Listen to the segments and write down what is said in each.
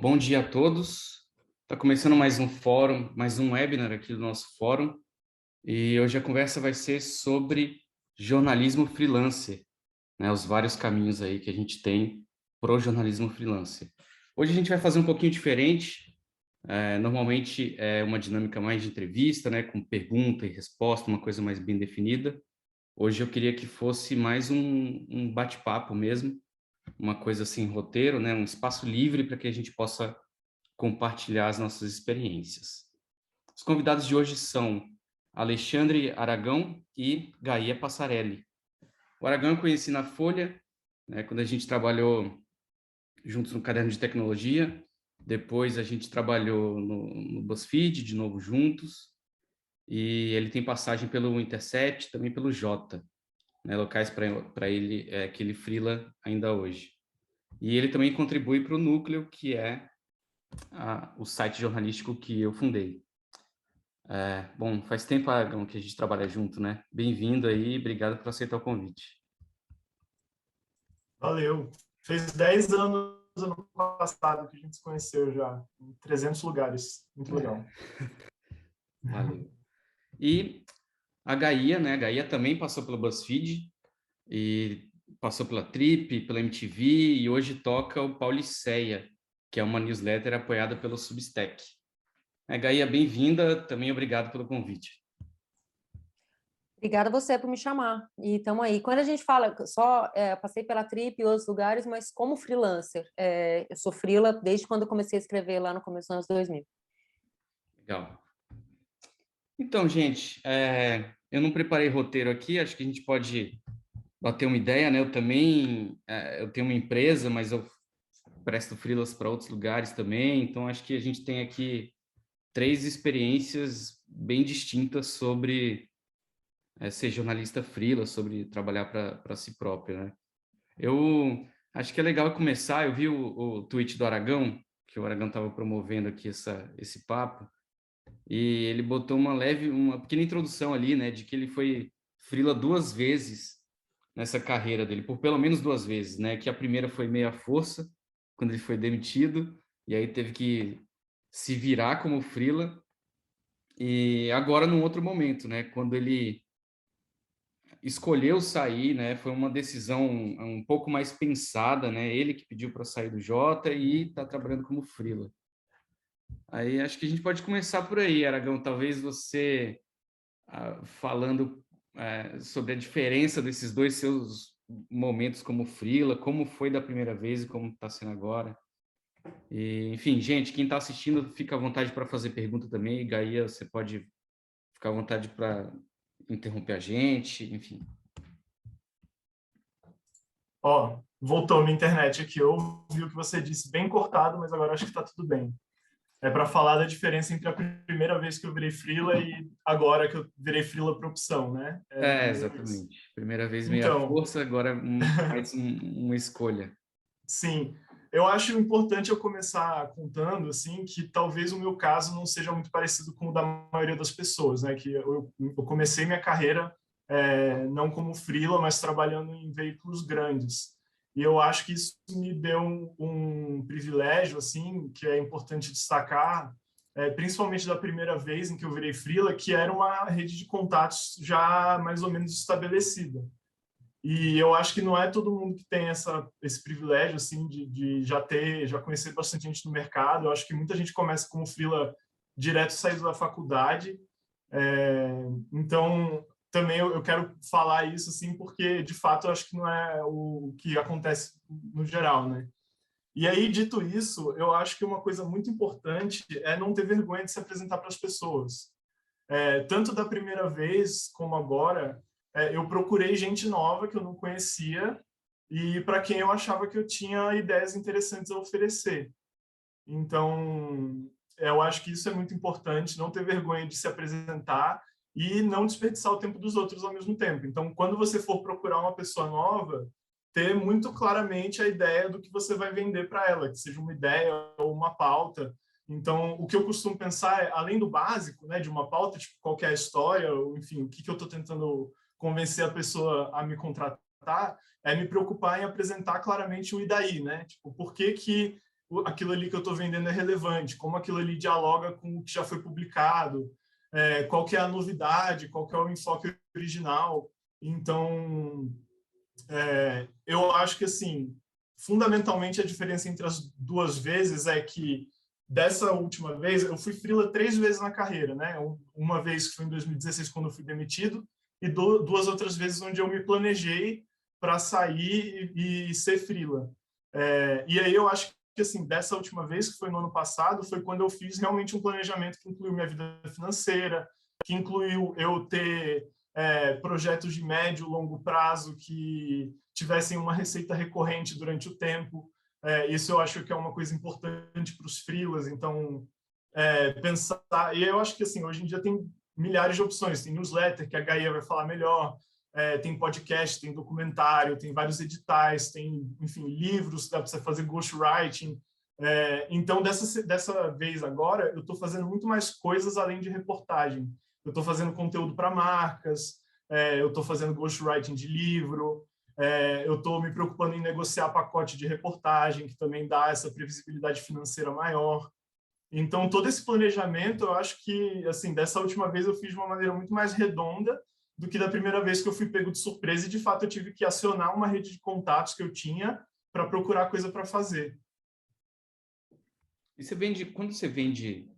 Bom dia a todos. Está começando mais um fórum, mais um webinar aqui do nosso fórum. E hoje a conversa vai ser sobre jornalismo freelancer, né? Os vários caminhos aí que a gente tem para o jornalismo freelancer. Hoje a gente vai fazer um pouquinho diferente. Normalmente é uma dinâmica mais de entrevista, né? Com pergunta e resposta, uma coisa mais bem definida. Hoje eu queria que fosse mais um bate-papo mesmo, uma coisa assim, roteiro, né? Um espaço livre para que a gente possa compartilhar as nossas experiências. Os convidados de hoje são Alexandre Aragão e Gaia Passarelli. O Aragão eu conheci na Folha, né, quando a gente trabalhou juntos no Caderno de Tecnologia. Depois a gente trabalhou no BuzzFeed, de novo juntos. E ele tem passagem pelo Intercept, também pelo Jota, né, locais para ele que ele freela ainda hoje. E ele também contribui para o Núcleo, que é o site jornalístico que eu fundei. Bom, faz tempo, Aragão, que a gente trabalha junto, né? Bem-vindo aí, obrigado por aceitar o convite. Valeu. Fez 10 anos ano passado que a gente se conheceu já, em 300 lugares. Muito legal. Valeu. E a Gaia, né? A Gaia também passou pelo BuzzFeed e passou pela Trip, pela MTV e hoje toca o Pauliceia, que é uma newsletter apoiada pelo Substack. Gaia, bem-vinda, também obrigado pelo convite. Obrigada a você por me chamar. E estamos aí. Quando a gente fala, passei pela Trip e outros lugares, mas como freelancer. Eu sou freela desde quando eu comecei a escrever lá no começo dos anos 2000. Legal. Então, gente, eu não preparei roteiro aqui, acho que a gente pode bater uma ideia, né? Eu também, eu tenho uma empresa, mas eu presto freelas para outros lugares também, então acho que a gente tem aqui três experiências bem distintas sobre ser jornalista freela, sobre trabalhar para si próprio, né? Eu acho que é legal começar, eu vi o tweet do Aragão, que o Aragão estava promovendo aqui esse papo, e ele botou uma pequena introdução ali, né, de que ele foi freela duas vezes nessa carreira dele, por pelo menos duas vezes, né, que a primeira foi meio à força, quando ele foi demitido, e aí teve que se virar como freela, e agora num outro momento, né, quando ele escolheu sair, né, foi uma decisão um pouco mais pensada, né, ele que pediu para sair do Jota e está trabalhando como freela. Aí acho que a gente pode começar por aí, Aragão, talvez você falando sobre a diferença desses dois seus momentos como freela, como foi da primeira vez e como está sendo agora. E, enfim, gente, quem está assistindo, fica à vontade para fazer pergunta também. Gaia, você pode ficar à vontade para interromper a gente, enfim. Ó, voltou minha internet aqui. Eu ouvi o que você disse, bem cortado, mas agora acho que está tudo bem. É para falar da diferença entre a primeira vez que eu virei freela e agora que eu virei freela por opção, né? Exatamente. Primeira vez meia Então, força, agora mais uma escolha. sim, eu acho importante eu começar contando assim que talvez o meu caso não seja muito parecido com o da maioria das pessoas, né? Que eu comecei minha carreira não como freela, mas trabalhando em veículos grandes. E eu acho que isso me deu um privilégio assim que é importante destacar, principalmente da primeira vez em que eu virei freela, que era uma rede de contatos já mais ou menos estabelecida. E eu acho que não é todo mundo que tem esse privilégio assim de já conhecer bastante gente no mercado. Eu acho que muita gente começa como freela direto saindo da faculdade. Então também eu quero falar isso assim porque de fato eu acho que não é o que acontece no geral, né? E aí, dito isso, eu acho que uma coisa muito importante é não ter vergonha de se apresentar para as pessoas. Tanto da primeira vez como agora, eu procurei gente nova que eu não conhecia e para quem eu achava que eu tinha ideias interessantes a oferecer. Então, eu acho que isso é muito importante, não ter vergonha de se apresentar e não desperdiçar o tempo dos outros ao mesmo tempo. Então, quando você for procurar uma pessoa nova, ter muito claramente a ideia do que você vai vender para ela, que seja uma ideia ou uma pauta. Então, o que eu costumo pensar é, além do básico, né, de uma pauta, tipo qual que é a história, ou enfim, o que eu estou tentando convencer a pessoa a me contratar, é me preocupar em apresentar claramente o e daí, né? Tipo, por que aquilo ali que eu estou vendendo é relevante, como aquilo ali dialoga com o que já foi publicado, qual que é a novidade, qual que é o enfoque original. Então, eu acho que, assim, fundamentalmente a diferença entre as duas vezes é que dessa última vez, eu fui freela 3 vezes na carreira, né? Uma vez que foi em 2016, quando eu fui demitido, e 2 outras vezes onde eu me planejei para sair e ser freela. E aí eu acho que, assim, dessa última vez, que foi no ano passado, foi quando eu fiz realmente um planejamento que incluiu minha vida financeira, que incluiu eu ter projetos de médio e longo prazo que tivessem uma receita recorrente durante o tempo. Isso eu acho que é uma coisa importante para os freelas. Então, pensar... E eu acho que, assim, hoje em dia tem milhares de opções. Tem newsletter, que a Gaia vai falar melhor, tem podcast, tem documentário, tem vários editais, tem, enfim, livros, dá para você fazer ghostwriting. Então, dessa vez agora, eu estou fazendo muito mais coisas além de reportagem. Eu estou fazendo conteúdo para marcas, eu estou fazendo ghostwriting de livro, eu estou me preocupando em negociar pacote de reportagem, que também dá essa previsibilidade financeira maior. Então, todo esse planejamento, eu acho que, assim, dessa última vez eu fiz de uma maneira muito mais redonda do que da primeira vez que eu fui pego de surpresa e, de fato, eu tive que acionar uma rede de contatos que eu tinha para procurar coisa para fazer. E quando você vende,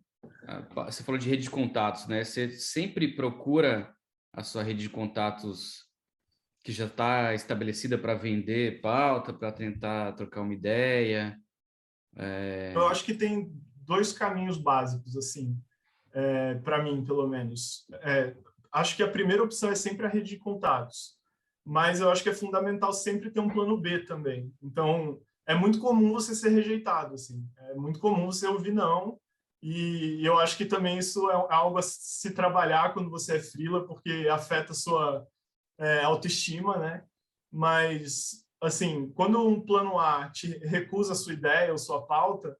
você falou de rede de contatos, né? Você sempre procura a sua rede de contatos que já está estabelecida para vender pauta, para tentar trocar uma ideia? Eu acho que tem 2 caminhos básicos, assim, para mim, pelo menos. Acho que a primeira opção é sempre a rede de contatos, mas eu acho que é fundamental sempre ter um plano B também. Então, é muito comum você ser rejeitado, assim, é muito comum você ouvir não, e eu acho que também isso é algo a se trabalhar quando você é freela, porque afeta a sua autoestima, né? Mas, assim, quando um plano A te recusa a sua ideia ou sua pauta,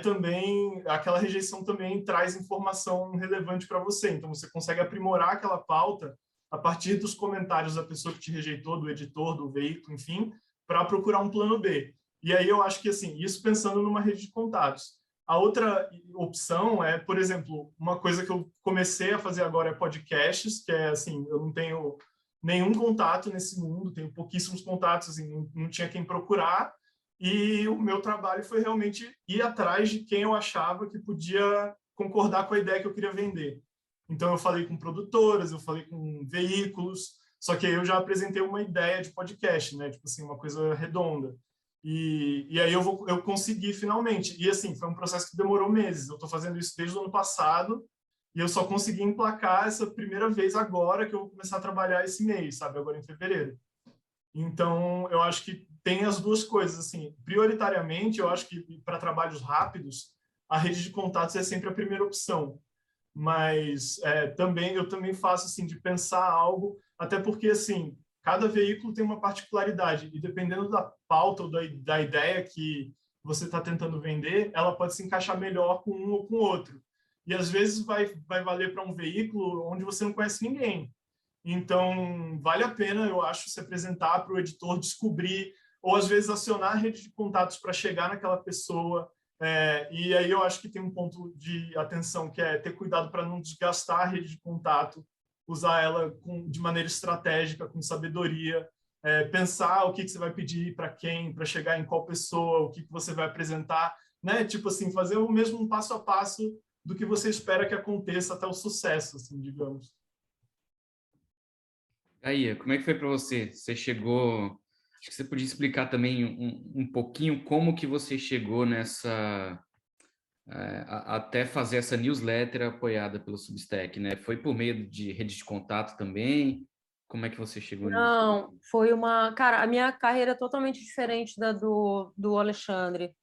também, aquela rejeição também traz informação relevante para você. Então, você consegue aprimorar aquela pauta a partir dos comentários da pessoa que te rejeitou, do editor, do veículo, enfim, para procurar um plano B. E aí eu acho que, assim, isso pensando numa rede de contatos. A outra opção é, por exemplo, uma coisa que eu comecei a fazer agora é podcasts, que é, assim, eu não tenho nenhum contato nesse mundo, tenho pouquíssimos contatos, assim, não tinha quem procurar, e o meu trabalho foi realmente ir atrás de quem eu achava que podia concordar com a ideia que eu queria vender. Então, eu falei com produtoras, eu falei com veículos, só que aí eu já apresentei uma ideia de podcast, né? Tipo assim, uma coisa redonda. E aí eu consegui finalmente. E assim, foi um processo que demorou meses. Eu estou fazendo isso desde o ano passado e eu só consegui emplacar essa primeira vez agora que eu vou começar a trabalhar esse mês, sabe? Agora em fevereiro. Então, eu acho que tem as duas coisas, assim, prioritariamente, eu acho que para trabalhos rápidos, a rede de contatos é sempre a primeira opção, mas eu também faço, assim, de pensar algo, até porque, assim, cada veículo tem uma particularidade, e dependendo da pauta ou da ideia que você está tentando vender, ela pode se encaixar melhor com um ou com o outro. E, às vezes, vai valer para um veículo onde você não conhece ninguém. Então, vale a pena, eu acho, se apresentar para o editor, descobrir, ou às vezes acionar a rede de contatos para chegar naquela pessoa. E aí eu acho que tem um ponto de atenção, que é ter cuidado para não desgastar a rede de contato, usar ela de maneira estratégica, com sabedoria, pensar o que você vai pedir para quem, para chegar em qual pessoa, o que você vai apresentar, né? Tipo assim, fazer o mesmo passo a passo do que você espera que aconteça até o sucesso, assim, digamos. Aí, como é que foi para você? Você chegou... Acho que você podia explicar também um pouquinho como que você chegou nessa... até fazer essa newsletter apoiada pelo Substack, né? Foi por meio de rede de contato também? Como é que você chegou nisso? Não, foi uma... Cara, a minha carreira é totalmente diferente da do Alexandre.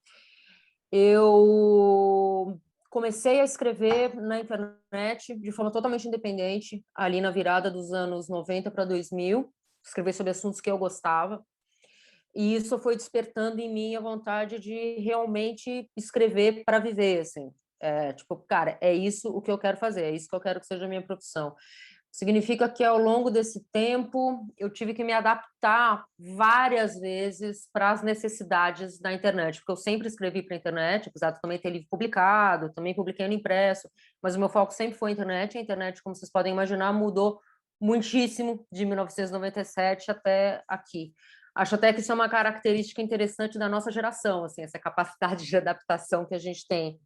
Eu comecei a escrever na internet de forma totalmente independente, ali na virada dos anos 90 para 2000, escrever sobre assuntos que eu gostava. E isso foi despertando em mim a vontade de realmente escrever para viver, assim. Tipo, cara, é isso o que eu quero fazer, é isso que eu quero que seja a minha profissão. Significa que, ao longo desse tempo, eu tive que me adaptar várias vezes para as necessidades da internet, porque eu sempre escrevi para a internet, apesar de também ter livro publicado, também publiquei no impresso, mas o meu foco sempre foi a internet. A internet, como vocês podem imaginar, mudou muitíssimo de 1997 até aqui. Acho até que isso é uma característica interessante da nossa geração, assim, essa capacidade de adaptação que a gente tem.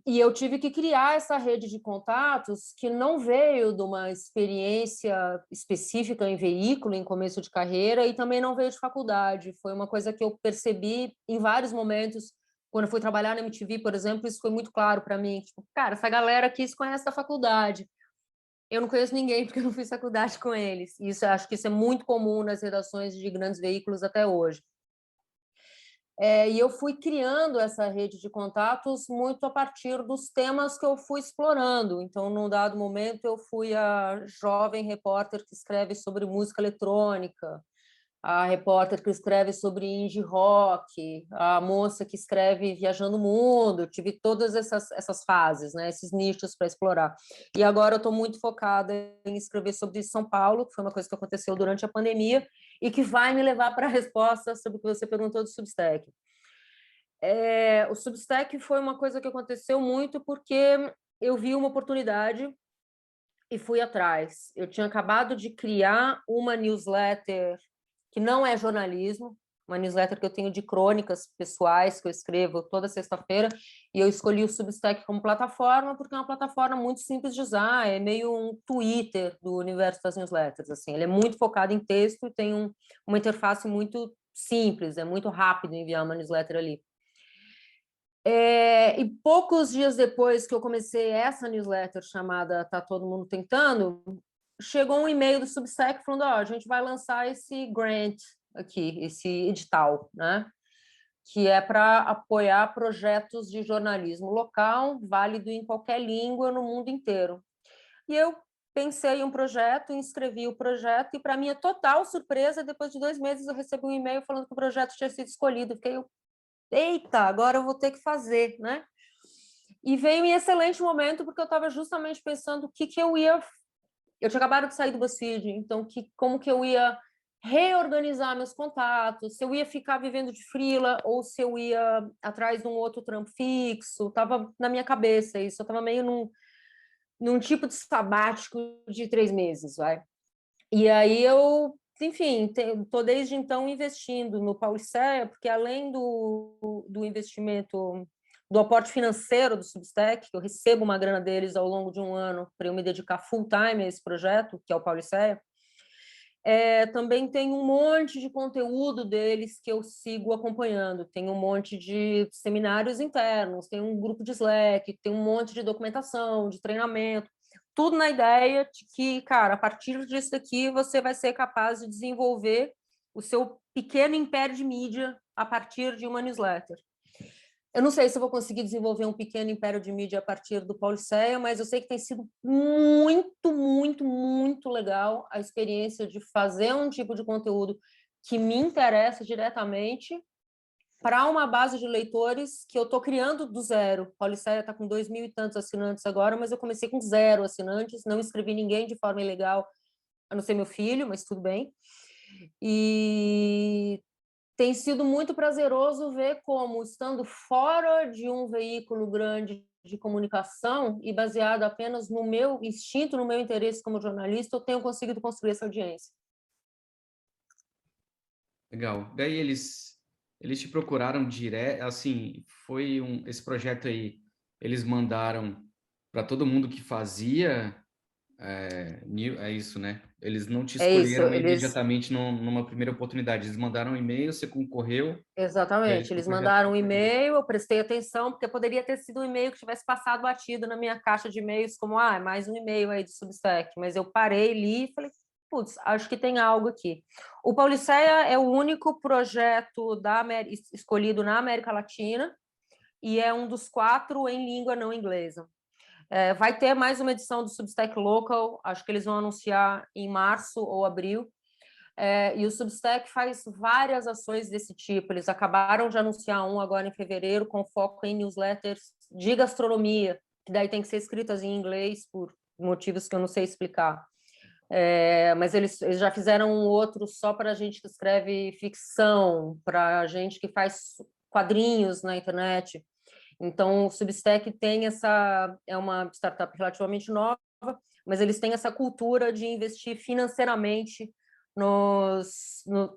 E eu tive que criar essa rede de contatos que não veio de uma experiência específica em veículo, em começo de carreira, e também não veio de faculdade. Foi uma coisa que eu percebi em vários momentos. Quando eu fui trabalhar na MTV, por exemplo, isso foi muito claro para mim. Tipo, cara, essa galera aqui se conhece da faculdade. Eu não conheço ninguém porque eu não fiz faculdade com eles. Isso, acho que isso é muito comum nas redações de grandes veículos até hoje. E eu fui criando essa rede de contatos muito a partir dos temas que eu fui explorando. Então, num dado momento, eu fui a jovem repórter que escreve sobre música eletrônica, a repórter que escreve sobre indie rock, a moça que escreve viajando o mundo. Eu tive todas essas fases, né, esses nichos para explorar. E agora eu estou muito focada em escrever sobre São Paulo, que foi uma coisa que aconteceu durante a pandemia e que vai me levar para a resposta sobre o que você perguntou do Substack. O Substack foi uma coisa que aconteceu muito porque eu vi uma oportunidade e fui atrás. Eu tinha acabado de criar uma newsletter que não é jornalismo, uma newsletter que eu tenho de crônicas pessoais que eu escrevo toda sexta-feira, e eu escolhi o Substack como plataforma porque é uma plataforma muito simples de usar, é meio um Twitter do universo das newsletters, assim. Ele é muito focado em texto e tem uma interface muito simples, é muito rápido enviar uma newsletter ali. E poucos dias depois que eu comecei essa newsletter chamada Tá Todo Mundo Tentando, chegou um e-mail do Substack falando: a gente vai lançar esse grant aqui, esse edital, né? Que é para apoiar projetos de jornalismo local, válido em qualquer língua no mundo inteiro. E eu pensei em um projeto, inscrevi o projeto, e, para minha total surpresa, depois de 2 meses, eu recebi um e-mail falando que o projeto tinha sido escolhido. Fiquei, eita, agora eu vou ter que fazer, né? E veio em excelente momento, porque eu estava justamente pensando o que eu ia... Eu tinha acabado de sair do BuzzFeed, então como que eu ia reorganizar meus contatos, se eu ia ficar vivendo de freela ou se eu ia atrás de um outro trampo fixo. Estava na minha cabeça isso, eu estava meio num tipo de sabático de 3 meses, vai. E aí eu, enfim, estou desde então investindo no Pauliceia, porque além do investimento, do aporte financeiro do Substack, que eu recebo uma grana deles ao longo de um ano para eu me dedicar full time a esse projeto, que é o Pauliceia, também tem um monte de conteúdo deles que eu sigo acompanhando. Tem um monte de seminários internos, tem um grupo de Slack, tem um monte de documentação, de treinamento, tudo na ideia de que, cara, a partir disso daqui você vai ser capaz de desenvolver o seu pequeno império de mídia a partir de uma newsletter. Eu não sei se eu vou conseguir desenvolver um pequeno império de mídia a partir do Pauliceia, mas eu sei que tem sido muito, muito, muito legal a experiência de fazer um tipo de conteúdo que me interessa diretamente para uma base de leitores que eu estou criando do zero. Pauliceia está com 2.000 e tantos assinantes agora, mas eu comecei com 0 assinantes, não inscrevi ninguém de forma ilegal, a não ser meu filho, mas tudo bem. E tem sido muito prazeroso ver como, estando fora de um veículo grande de comunicação e baseado apenas no meu instinto, no meu interesse como jornalista, eu tenho conseguido construir essa audiência. Legal. Daí eles te procuraram direto, assim, esse projeto aí, eles mandaram para todo mundo que fazia, é isso, né? Eles não te É isso, escolheram eles... imediatamente numa primeira oportunidade, eles mandaram um e-mail, você concorreu, e aí Exatamente, o eles projeto mandaram foi um para frente. e-mail, eu prestei atenção, porque poderia ter sido um e-mail que tivesse passado batido na minha caixa de e-mails, como, mais um e-mail aí do Substack, mas eu parei ali e falei, putz, acho que tem algo aqui. O Pauliceia é o único projeto escolhido na América Latina e é um dos 4 em língua não inglesa. Vai ter mais uma edição do Substack Local, acho que eles vão anunciar em março ou abril. E o Substack faz várias ações desse tipo. Eles acabaram de anunciar um agora em fevereiro, com foco em newsletters de gastronomia, que daí tem que ser escritas em inglês por motivos que eu não sei explicar. Mas eles já fizeram um outro só para gente que escreve ficção, para gente que faz quadrinhos na internet. Então, o Substack tem é uma startup relativamente nova, mas eles têm essa cultura de investir financeiramente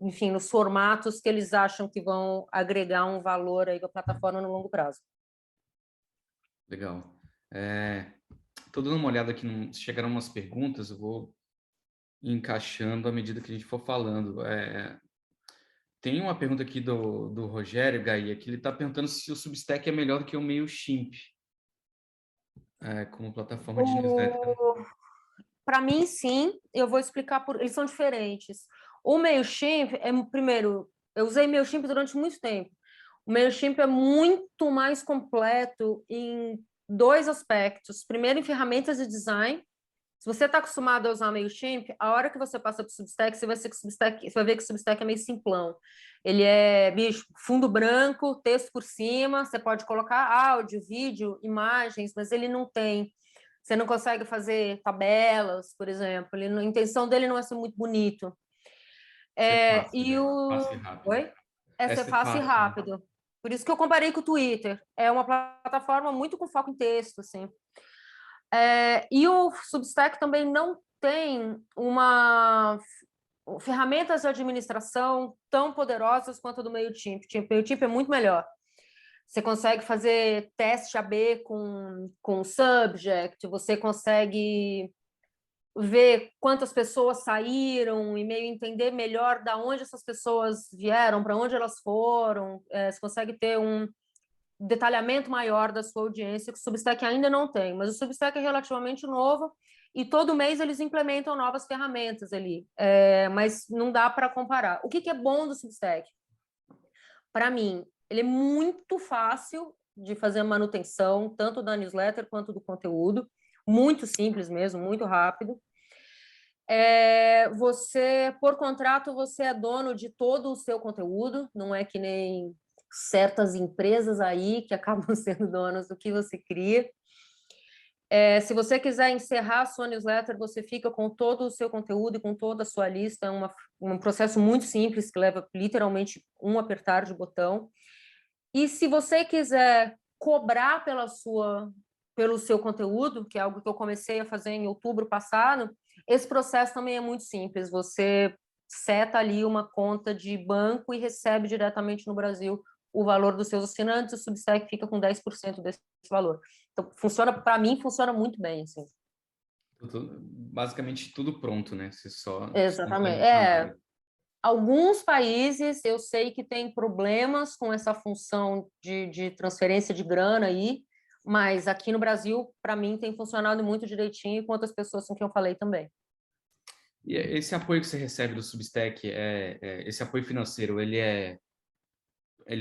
enfim, nos formatos que eles acham que vão agregar um valor aí à plataforma no longo prazo. Legal. Estou dando uma olhada aqui, chegaram umas perguntas, eu vou encaixando à medida que a gente for falando. Tem uma pergunta aqui do Rogério Gaia, que ele está perguntando se o Substack é melhor do que o Mailchimp, como plataforma de newsletter. Para mim, sim. Eu vou explicar eles são diferentes. O Mailchimp primeiro, eu usei Mailchimp durante muito tempo. O Mailchimp é muito mais completo em dois aspectos. Primeiro, em ferramentas de design. Se você está acostumado a usar o Mailchimp, a hora que você passa para o Substack, você vai ver que o Substack é meio simplão. Ele é, fundo branco, texto por cima, você pode colocar áudio, vídeo, imagens, mas ele não tem. Você não consegue fazer tabelas, por exemplo. A intenção dele não é ser muito bonito. Fácil e rápido. Oi? Ser fácil e rápido. Por isso que eu comparei com o Twitter. É uma plataforma muito com foco em texto, assim. E o Substack também não tem ferramentas de administração tão poderosas quanto a do Mailchimp. O Mailchimp é muito melhor. Você consegue fazer teste AB com subject, você consegue ver quantas pessoas saíram e meio entender melhor de onde essas pessoas vieram, para onde elas foram. Você consegue ter um detalhamento maior da sua audiência, que o Substack ainda não tem, mas o Substack é relativamente novo e todo mês eles implementam novas ferramentas ali, mas não dá para comparar. O que é bom do Substack? Para mim, ele é muito fácil de fazer a manutenção, tanto da newsletter quanto do conteúdo, muito simples mesmo, muito rápido. Por contrato, você é dono de todo o seu conteúdo, não é que nem certas empresas aí que acabam sendo donas do que você cria. Se você quiser encerrar a sua newsletter, você fica com todo o seu conteúdo e com toda a sua lista. É um processo muito simples que leva literalmente um apertar de botão. E se você quiser cobrar pelo seu conteúdo, que é algo que eu comecei a fazer em outubro passado, esse processo também é muito simples. Você seta ali uma conta de banco e recebe diretamente no Brasil o valor dos seus assinantes, o Substack fica com 10% desse valor. Então, para mim, funciona muito bem, assim. Basicamente tudo pronto, né? Você só... Exatamente. Alguns países eu sei que tem problemas com essa função de transferência de grana aí, mas aqui no Brasil, para mim, tem funcionado muito direitinho, com outras pessoas com quem eu falei também. E esse apoio que você recebe do Substack, esse apoio financeiro, ele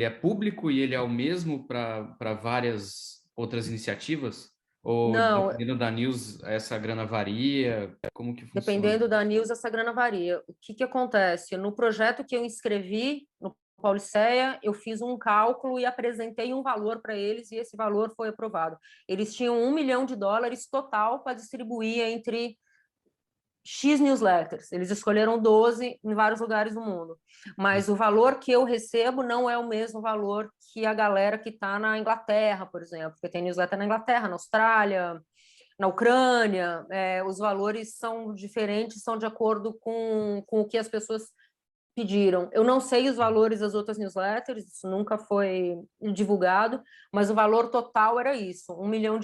é público e ele é o mesmo para várias outras iniciativas? Ou Não, dependendo da news, essa grana varia? Como que funciona? dependendo da news, essa grana varia. O que acontece? No projeto que eu inscrevi, no Pauliceia, eu fiz um cálculo e apresentei um valor para eles e esse valor foi aprovado. Eles tinham $1 milhão total para distribuir entre X newsletters. Eles escolheram 12 em vários lugares do mundo. Mas o valor que eu recebo não é o mesmo valor que a galera que está na Inglaterra, por exemplo, porque tem newsletter na Inglaterra, na Austrália, na Ucrânia. Os valores são diferentes, são de acordo com o que as pessoas pediram. Eu não sei os valores das outras newsletters, isso nunca foi divulgado, mas o valor total era isso, $1 milhão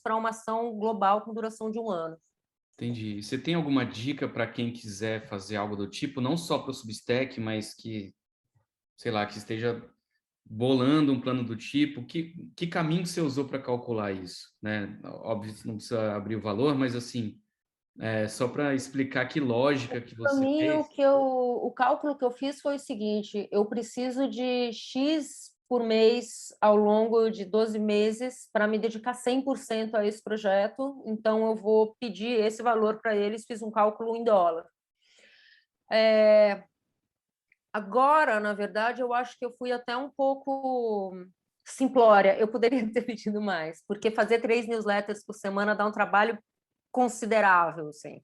para uma ação global com duração de 1 ano. Entendi. Você tem alguma dica para quem quiser fazer algo do tipo, não só para o Substack, mas que, sei lá, que esteja bolando um plano do tipo? Que caminho você usou para calcular isso, né? Óbvio, você não precisa abrir o valor, mas assim, só para explicar que lógica que Para você mim, fez. o cálculo que eu fiz foi o seguinte: eu preciso de X por mês ao longo de 12 meses para me dedicar 100% a esse projeto, então eu vou pedir esse valor para eles, fiz um cálculo em dólar. Agora, na verdade, eu acho que eu fui até um pouco simplória, eu poderia ter pedido mais, porque fazer 3 newsletters por semana dá um trabalho considerável, assim.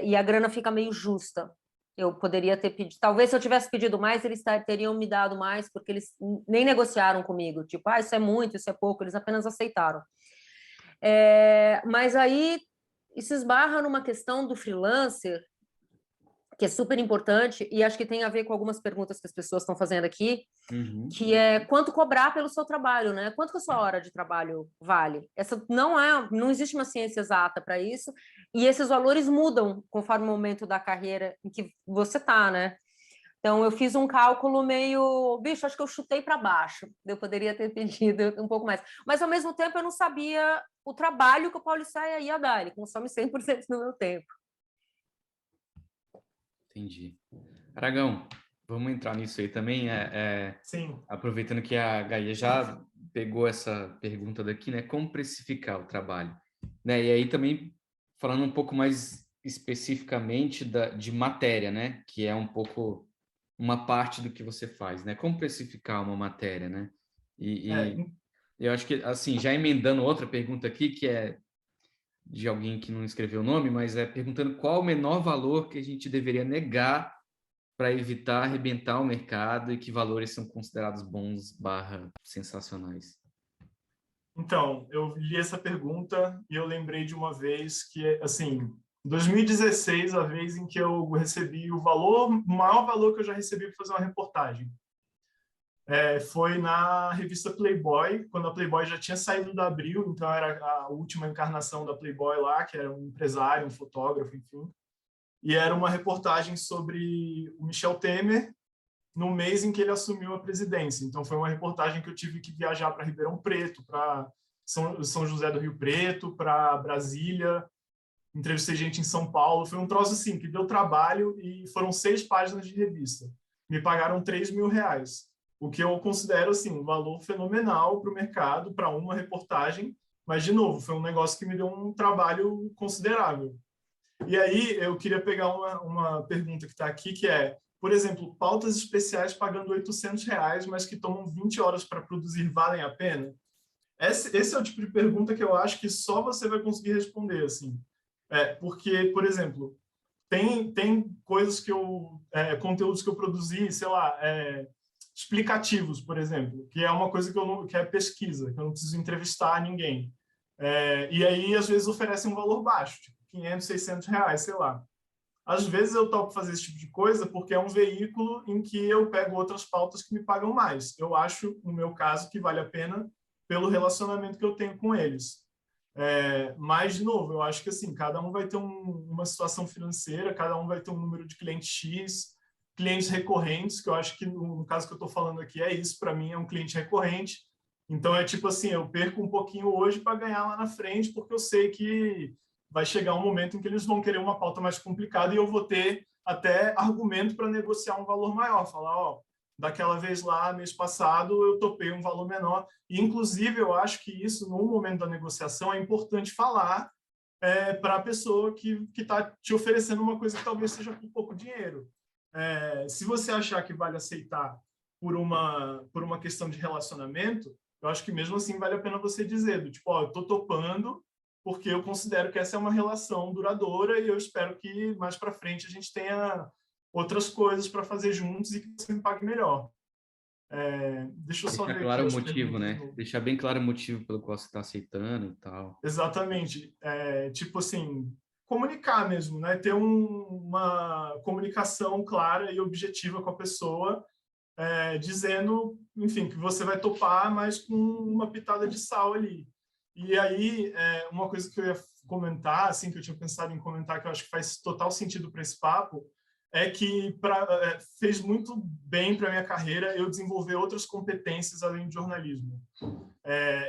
E a grana fica meio justa. Eu poderia ter pedido, talvez se eu tivesse pedido mais, eles teriam me dado mais, porque eles nem negociaram comigo, tipo, isso é muito, isso é pouco, eles apenas aceitaram. Mas aí isso esbarra numa questão do freelancer, que é super importante, e acho que tem a ver com algumas perguntas que as pessoas estão fazendo aqui, que é quanto cobrar pelo seu trabalho, né? Quanto que a sua hora de trabalho vale? Essa não existe uma ciência exata para isso, e esses valores mudam conforme o momento da carreira em que você está, né? Então, eu fiz um cálculo meio... Bicho, acho que eu chutei para baixo. Eu poderia ter pedido um pouco mais. Mas, ao mesmo tempo, eu não sabia o trabalho que o Paulo Saia ia dar. Ele consome 100% do meu tempo. Entendi. Aragão, vamos entrar nisso aí também. Sim. Aproveitando que a Gaia já pegou essa pergunta daqui, né? Como precificar o trabalho? Né? E aí também, falando um pouco mais especificamente de matéria, né? Que é um pouco uma parte do que você faz, né? Como precificar uma matéria, né? E eu acho que, assim, já emendando outra pergunta aqui, que é de alguém que não escreveu o nome, mas é perguntando qual o menor valor que a gente deveria negar para evitar arrebentar o mercado e que valores são considerados bons / sensacionais. Então, eu li essa pergunta e eu lembrei de uma vez que, assim, 2016, a vez em que eu recebi o maior valor que eu já recebi para fazer uma reportagem. Foi na revista Playboy, quando a Playboy já tinha saído da Abril, então era a última encarnação da Playboy lá, que era um empresário, um fotógrafo, enfim. E era uma reportagem sobre o Michel Temer no mês em que ele assumiu a presidência. Então foi uma reportagem que eu tive que viajar para Ribeirão Preto, para São José do Rio Preto, para Brasília, entrevistei gente em São Paulo. Foi um troço assim que deu trabalho e foram 6 páginas de revista. Me pagaram R$3.000. O que eu considero assim um valor fenomenal para o mercado, para uma reportagem, mas de novo foi um negócio que me deu um trabalho considerável. E aí eu queria pegar uma pergunta que está aqui, que é, por exemplo, pautas especiais pagando R$800, mas que tomam 20 horas para produzir, valem a pena? Esse é o tipo de pergunta que eu acho que só você vai conseguir responder, assim. Porque, por exemplo, tem coisas conteúdos que eu produzi, sei lá, explicativos, por exemplo, que é uma coisa que é pesquisa, que eu não preciso entrevistar ninguém. E aí, às vezes, oferecem um valor baixo, tipo R$500, R$600, sei lá. Às vezes eu topo fazer esse tipo de coisa porque é um veículo em que eu pego outras pautas que me pagam mais. Eu acho, no meu caso, que vale a pena pelo relacionamento que eu tenho com eles. Mas, de novo, eu acho que assim, cada um vai ter uma situação financeira, cada um vai ter um número de clientes X, clientes recorrentes, que eu acho que no caso que eu estou falando aqui é isso, para mim é um cliente recorrente. Então é tipo assim, eu perco um pouquinho hoje para ganhar lá na frente, porque eu sei que vai chegar um momento em que eles vão querer uma pauta mais complicada e eu vou ter até argumento para negociar um valor maior, falar, ó, daquela vez lá, mês passado, eu topei um valor menor. E, inclusive, eu acho que isso, no momento da negociação, é importante falar para a pessoa que está te oferecendo uma coisa que talvez seja por pouco dinheiro. Se você achar que vale aceitar por uma questão de relacionamento, eu acho que mesmo assim vale a pena você dizer, do tipo, ó, eu estou topando porque eu considero que essa é uma relação duradoura e eu espero que mais para frente a gente tenha outras coisas para fazer juntos e que você me pague melhor. Deixa eu só ver claro aqui o motivo, né? no... Deixar bem claro o motivo pelo qual você está aceitando e tal. Exatamente. Tipo assim, comunicar mesmo, né? Ter uma comunicação clara e objetiva com a pessoa, dizendo, enfim, que você vai topar, mas com uma pitada de sal ali. E aí, uma coisa que eu ia comentar, assim, que eu tinha pensado em comentar, que eu acho que faz total sentido para esse papo, é que fez muito bem para a minha carreira eu desenvolver outras competências além de jornalismo.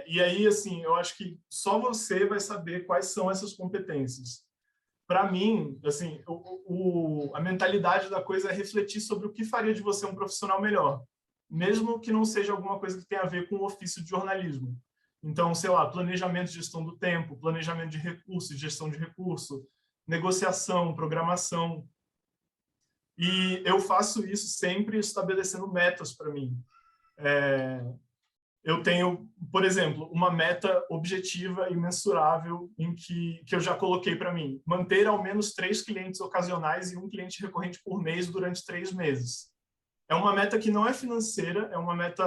E aí, assim, eu acho que só você vai saber quais são essas competências. Para mim, assim, a mentalidade da coisa é refletir sobre o que faria de você um profissional melhor, mesmo que não seja alguma coisa que tenha a ver com o ofício de jornalismo. Então, sei lá, planejamento e gestão do tempo, planejamento de recursos, gestão de recurso, negociação, programação. E eu faço isso sempre estabelecendo metas para mim. eu tenho, por exemplo, uma meta objetiva e mensurável em que eu já coloquei para mim: manter ao menos 3 clientes ocasionais e 1 cliente recorrente por mês durante 3 meses. É uma meta que não é financeira, é uma meta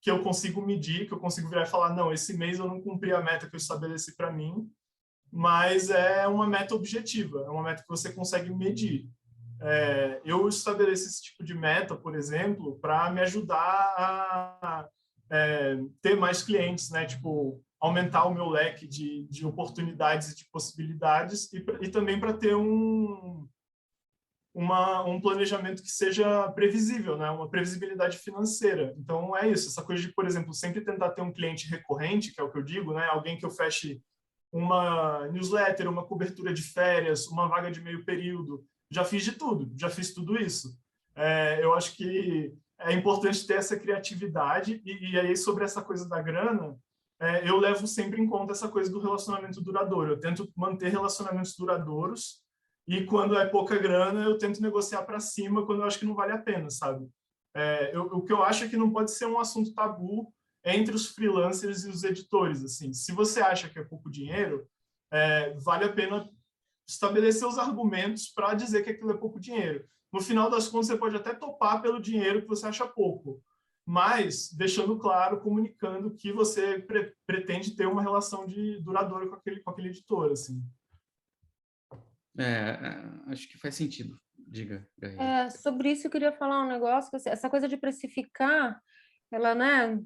que eu consigo medir, que eu consigo virar e falar: não, esse mês eu não cumpri a meta que eu estabeleci para mim, mas é uma meta objetiva, é uma meta que você consegue medir. Eu estabeleço esse tipo de meta, por exemplo, para me ajudar a ter mais clientes, né? Tipo, aumentar o meu leque de oportunidades e de possibilidades, e também para ter um planejamento que seja previsível, né? Uma previsibilidade financeira. Então, é isso. Essa coisa de, por exemplo, sempre tentar ter um cliente recorrente, que é o que eu digo, né? Alguém que eu feche uma newsletter, uma cobertura de férias, uma vaga de meio período. Já fiz de tudo, já fiz tudo isso. Eu acho que é importante ter essa criatividade, e aí sobre essa coisa da grana, eu levo sempre em conta essa coisa do relacionamento duradouro. Eu tento manter relacionamentos duradouros, e quando é pouca grana, eu tento negociar para cima quando eu acho que não vale a pena, sabe? O que eu acho é que não pode ser um assunto tabu entre os freelancers e os editores. Assim, se você acha que é pouco dinheiro, vale a pena estabelecer os argumentos para dizer que aquilo é pouco dinheiro. No final das contas, você pode até topar pelo dinheiro que você acha pouco, mas deixando claro, comunicando que você pretende ter uma relação duradoura com aquele editor, assim. Acho que faz sentido. Diga, Gaia. Sobre isso eu queria falar um negócio, que, assim, essa coisa de precificar, ela, né,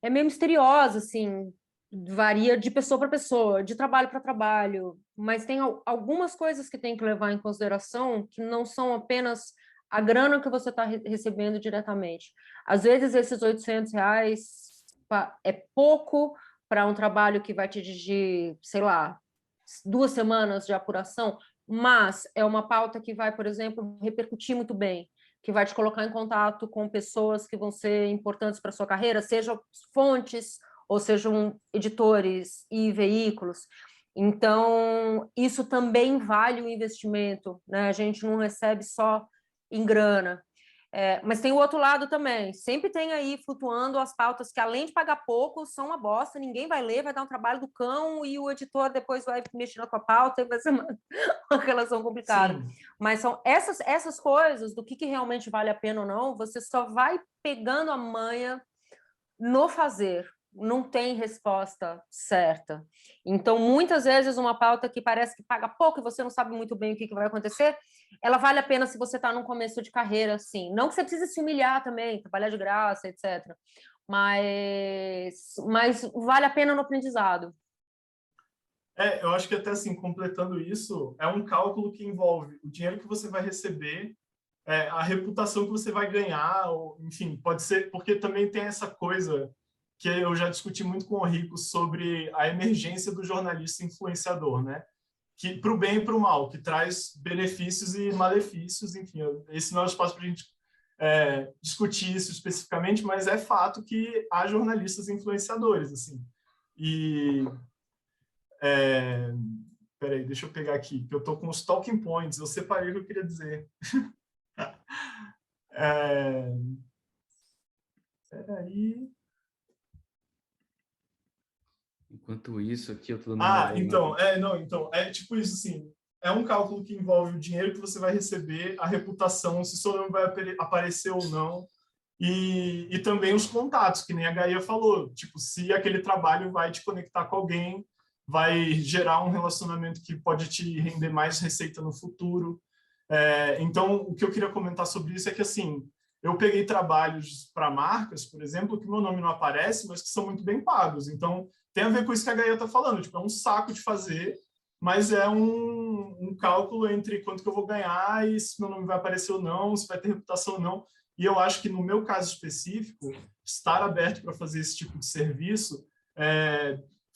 é meio misteriosa, assim, varia de pessoa para pessoa, de trabalho para trabalho, mas tem algumas coisas que tem que levar em consideração que não são apenas a grana que você está recebendo diretamente. Às vezes, esses R$800 é pouco para um trabalho que vai te exigir, sei lá, 2 semanas de apuração, mas é uma pauta que vai, por exemplo, repercutir muito bem, que vai te colocar em contato com pessoas que vão ser importantes para a sua carreira, sejam fontes ou sejam editores e veículos. Então, isso também vale o investimento, né? A gente não recebe só em grana. Mas tem o outro lado também. Sempre tem aí flutuando as pautas que, além de pagar pouco, são uma bosta, ninguém vai ler, vai dar um trabalho do cão e o editor depois vai mexer na tua pauta e vai ser uma relação complicada. Sim. Mas são essas coisas do que realmente vale a pena ou não, você só vai pegando a manha no fazer. Não tem resposta certa. Então, muitas vezes, uma pauta que parece que paga pouco e você não sabe muito bem o que vai acontecer, ela vale a pena se você está num começo de carreira, assim. Não que você precise se humilhar também, trabalhar de graça, etc. Mas vale a pena no aprendizado. Eu acho que até assim, completando isso, é um cálculo que envolve o dinheiro que você vai receber, a reputação que você vai ganhar, ou, enfim, pode ser, porque também tem essa coisa que eu já discuti muito com o Rico sobre a emergência do jornalista influenciador, né? Que para o bem e para o mal, que traz benefícios e malefícios, enfim, esse não é o espaço para a gente discutir isso especificamente, mas é fato que há jornalistas influenciadores, assim. E peraí, deixa eu pegar aqui, que eu estou com os talking points, eu separei o que eu queria dizer. Peraí. Enquanto isso, aqui eu estou dando uma olhada. Então, é tipo isso, assim, é um cálculo que envolve o dinheiro que você vai receber, a reputação, se seu nome vai aparecer ou não, e também os contatos, que nem a Gaia falou, tipo, se aquele trabalho vai te conectar com alguém, vai gerar um relacionamento que pode te render mais receita no futuro. Então, o que eu queria comentar sobre isso é que, assim, eu peguei trabalhos para marcas, por exemplo, que meu nome não aparece, mas que são muito bem pagos. Então, tem a ver com isso que a Gaia está falando. Tipo, é um saco de fazer, mas é um cálculo entre quanto que eu vou ganhar e se meu nome vai aparecer ou não, se vai ter reputação ou não. E eu acho que, no meu caso específico, estar aberto para fazer esse tipo de serviço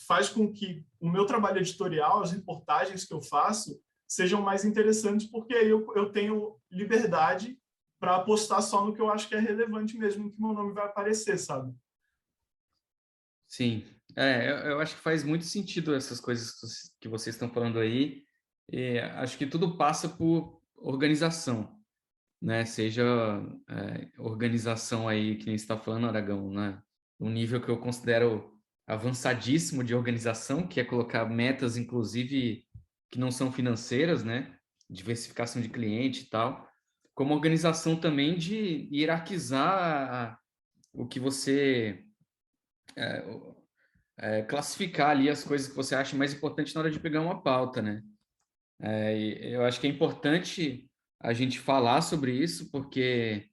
faz com que o meu trabalho editorial, as reportagens que eu faço, sejam mais interessantes, porque aí eu tenho liberdade para apostar só no que eu acho que é relevante mesmo, que meu nome vai aparecer, sabe? Sim, eu acho que faz muito sentido essas coisas que vocês estão falando aí. E acho que tudo passa por organização, né? Seja organização aí, que nem você está falando, Aragão, né? um nível que eu considero avançadíssimo de organização, que é colocar metas, inclusive, que não são financeiras, né? Diversificação de cliente e tal, como organização também de hierarquizar o que você classificar ali as coisas que você acha mais importante na hora de pegar uma pauta, né? E eu acho que é importante a gente falar sobre isso, porque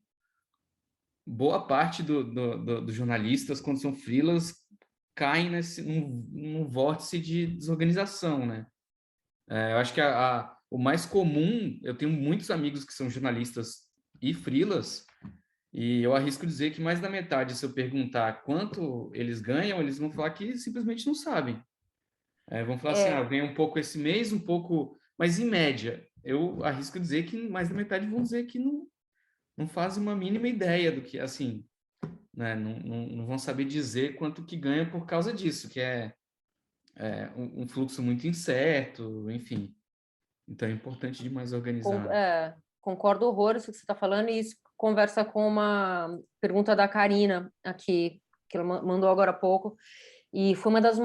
boa parte dos jornalistas, quando são freelas, caem num vórtice de desorganização, né? Eu acho que o mais comum, eu tenho muitos amigos que são jornalistas e freelas, e eu arrisco dizer que mais da metade, se eu perguntar quanto eles ganham, eles vão falar que simplesmente não sabem. Vão falar assim, eu ganho um pouco esse mês, um pouco... Mas, em média, eu arrisco dizer que mais da metade vão dizer que não fazem uma mínima ideia do que, assim, né? Não vão saber dizer quanto que ganha por causa disso, que é um fluxo muito incerto, enfim. Então, é importante demais organizar. Concordo horrores com o que você está falando, e isso conversa com uma pergunta da Karina aqui, que ela mandou agora há pouco, e foi uma das...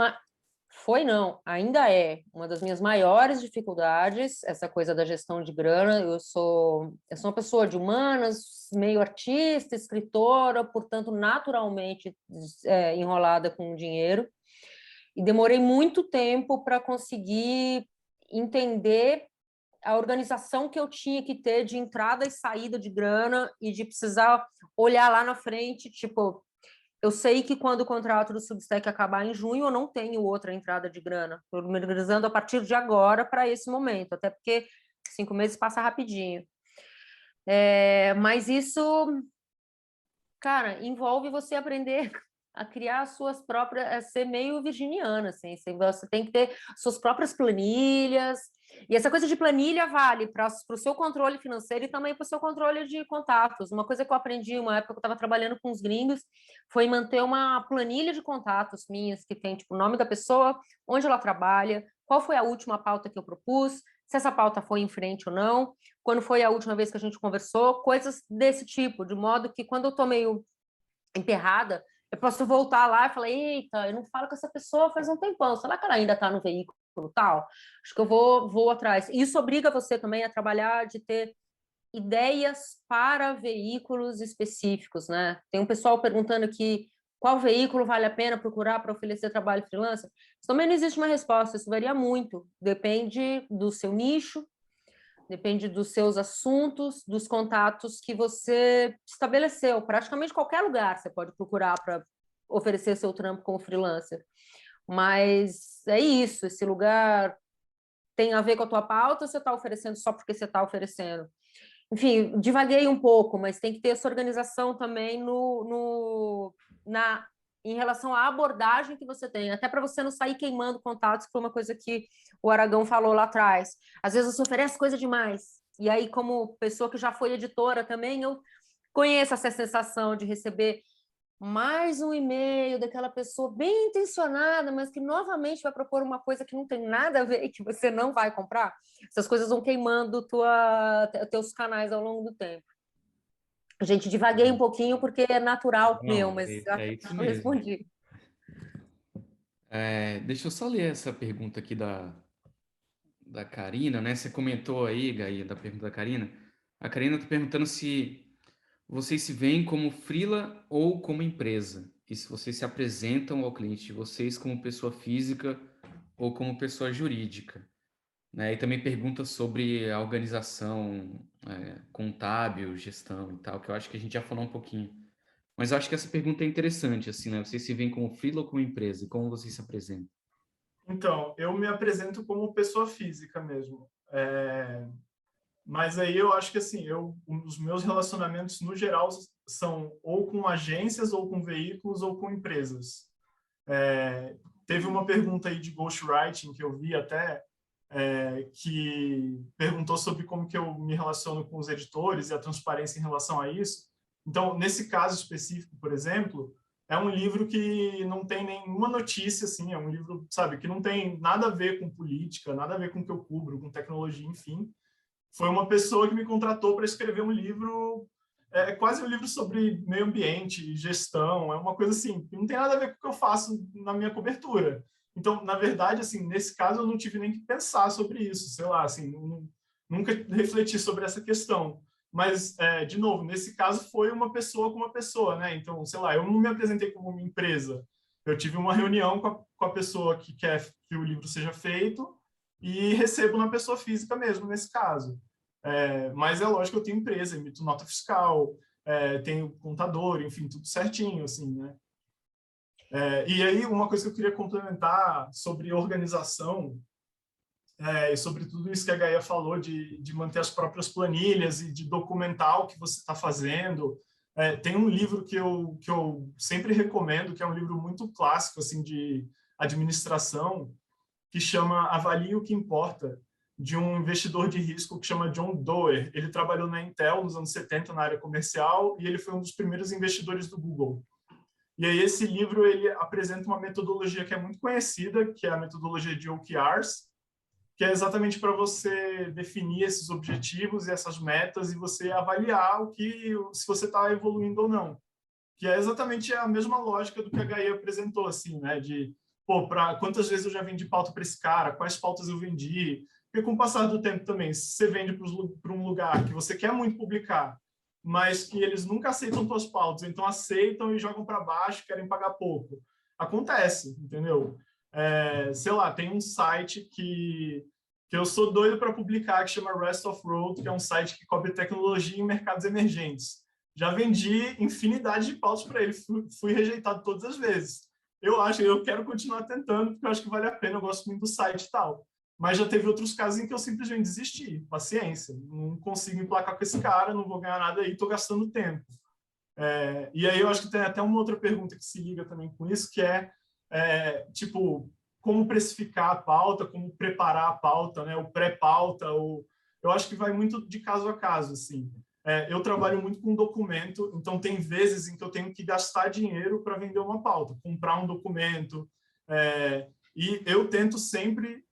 Foi não, ainda é uma das minhas maiores dificuldades, essa coisa da gestão de grana. Eu sou uma pessoa de humanas, meio artista, escritora, portanto, naturalmente enrolada com dinheiro, e demorei muito tempo para conseguir entender a organização que eu tinha que ter de entrada e saída de grana e de precisar olhar lá na frente, tipo, eu sei que quando o contrato do Substack acabar em junho, eu não tenho outra entrada de grana. Estou me organizando a partir de agora para esse momento, até porque 5 meses passa rapidinho. Mas isso, cara, envolve você aprender a criar suas próprias, a ser meio virginiana, assim, você tem que ter suas próprias planilhas, e essa coisa de planilha vale para o seu controle financeiro e também para o seu controle de contatos. Uma coisa que eu aprendi uma época que eu estava trabalhando com os gringos foi manter uma planilha de contatos minhas, que tem tipo, o nome da pessoa, onde ela trabalha, qual foi a última pauta que eu propus, se essa pauta foi em frente ou não, quando foi a última vez que a gente conversou, coisas desse tipo, de modo que quando eu estou meio emperrada, eu posso voltar lá e falar, eita, eu não falo com essa pessoa faz um tempão, será que ela ainda está no veículo tal? Acho que eu vou atrás. Isso obriga você também a trabalhar, de ter ideias para veículos específicos, né? Tem um pessoal perguntando aqui qual veículo vale a pena procurar para oferecer trabalho freelancer. Isso também não existe uma resposta, isso varia muito, depende do seu nicho, depende dos seus assuntos, dos contatos que você estabeleceu. Praticamente qualquer lugar você pode procurar para oferecer seu trampo como freelancer. Mas é isso, esse lugar tem a ver com a tua pauta ou você está oferecendo só porque você está oferecendo? Enfim, divaguei um pouco, mas tem que ter essa organização também em relação à abordagem que você tem, até para você não sair queimando contatos, que foi uma coisa que o Aragão falou lá atrás. Às vezes você oferece coisa demais, e aí, como pessoa que já foi editora também, eu conheço essa sensação de receber mais um e-mail daquela pessoa bem intencionada, mas que novamente vai propor uma coisa que não tem nada a ver e que você não vai comprar. Essas coisas vão queimando teus canais ao longo do tempo. Gente, divaguei um pouquinho porque é natural meu, mas é isso eu mesmo. respondi. Deixa eu só ler essa pergunta aqui da Karina, né? Você comentou aí, Gaia, da pergunta da Karina. A Karina está perguntando se vocês se veem como freela ou como empresa, e se vocês se apresentam ao cliente de vocês como pessoa física ou como pessoa jurídica, né? E também pergunta sobre a organização contábil, gestão e tal, que eu acho que a gente já falou um pouquinho. Mas eu acho que essa pergunta é interessante, assim, né? Vocês se veem como freela ou como empresa? E como vocês se apresentam? Então, eu me apresento como pessoa física mesmo. Mas aí eu acho que assim, os meus relacionamentos no geral são ou com agências, ou com veículos, ou com empresas. Teve uma pergunta aí de ghostwriting que eu vi até, que perguntou sobre como que eu me relaciono com os editores e a transparência em relação a isso. Então, nesse caso específico, por exemplo, é um livro que não tem nenhuma notícia, assim, é um livro, sabe, que não tem nada a ver com política, nada a ver com o que eu cubro, com tecnologia, enfim. Foi uma pessoa que me contratou para escrever um livro é quase um livro sobre meio ambiente, gestão, é uma coisa assim, que não tem nada a ver com o que eu faço na minha cobertura. Então, na verdade, assim, nesse caso eu não tive nem que pensar sobre isso, sei lá, assim, nunca refleti sobre essa questão. Mas, de novo, nesse caso foi uma pessoa com uma pessoa, né? Então, sei lá, eu não me apresentei como uma empresa. Eu tive uma reunião com a pessoa que quer que o livro seja feito e recebo na pessoa física mesmo, nesse caso. Mas é lógico que eu tenho empresa, emito nota fiscal, tenho contador, enfim, tudo certinho, assim, né? E aí, uma coisa que eu queria complementar sobre organização, e sobre tudo isso que a Gaia falou, de manter as próprias planilhas e de documentar o que você está fazendo. Tem um livro que eu sempre recomendo, que é um livro muito clássico assim, de administração, que chama Avalie o que Importa, de um investidor de risco que chama John Doerr. Ele trabalhou na Intel nos anos 70 na área comercial e ele foi um dos primeiros investidores do Google. E aí esse livro ele apresenta uma metodologia que é muito conhecida, que é a metodologia de OKRs, que é exatamente para você definir esses objetivos e essas metas e você avaliar se você está evoluindo ou não. Que é exatamente a mesma lógica do que a Gaia apresentou, assim, né? De, pô, quantas vezes eu já vendi pauta para esse cara, quais pautas eu vendi. Porque com o passar do tempo também, se você vende para um lugar que você quer muito publicar, mas que eles nunca aceitam suas pautas, então aceitam e jogam para baixo, querem pagar pouco. Acontece, entendeu? Sei lá, tem um site que eu sou doido para publicar, que chama Rest of Road, que é um site que cobre tecnologia em mercados emergentes. Já vendi infinidade de pautas para ele, fui rejeitado todas as vezes. Eu quero continuar tentando, porque eu acho que vale a pena, eu gosto muito do site e tal. Mas já teve outros casos em que eu simplesmente desisti, paciência, não consigo emplacar com esse cara, não vou ganhar nada aí, estou gastando tempo. E aí eu acho que tem até uma outra pergunta que se liga também com isso, que tipo, como precificar a pauta, como preparar a pauta, né? O pré-pauta, eu acho que vai muito de caso a caso, assim. Eu trabalho muito com documento, então tem vezes em que eu tenho que gastar dinheiro para vender uma pauta, comprar um documento, e eu tento sempre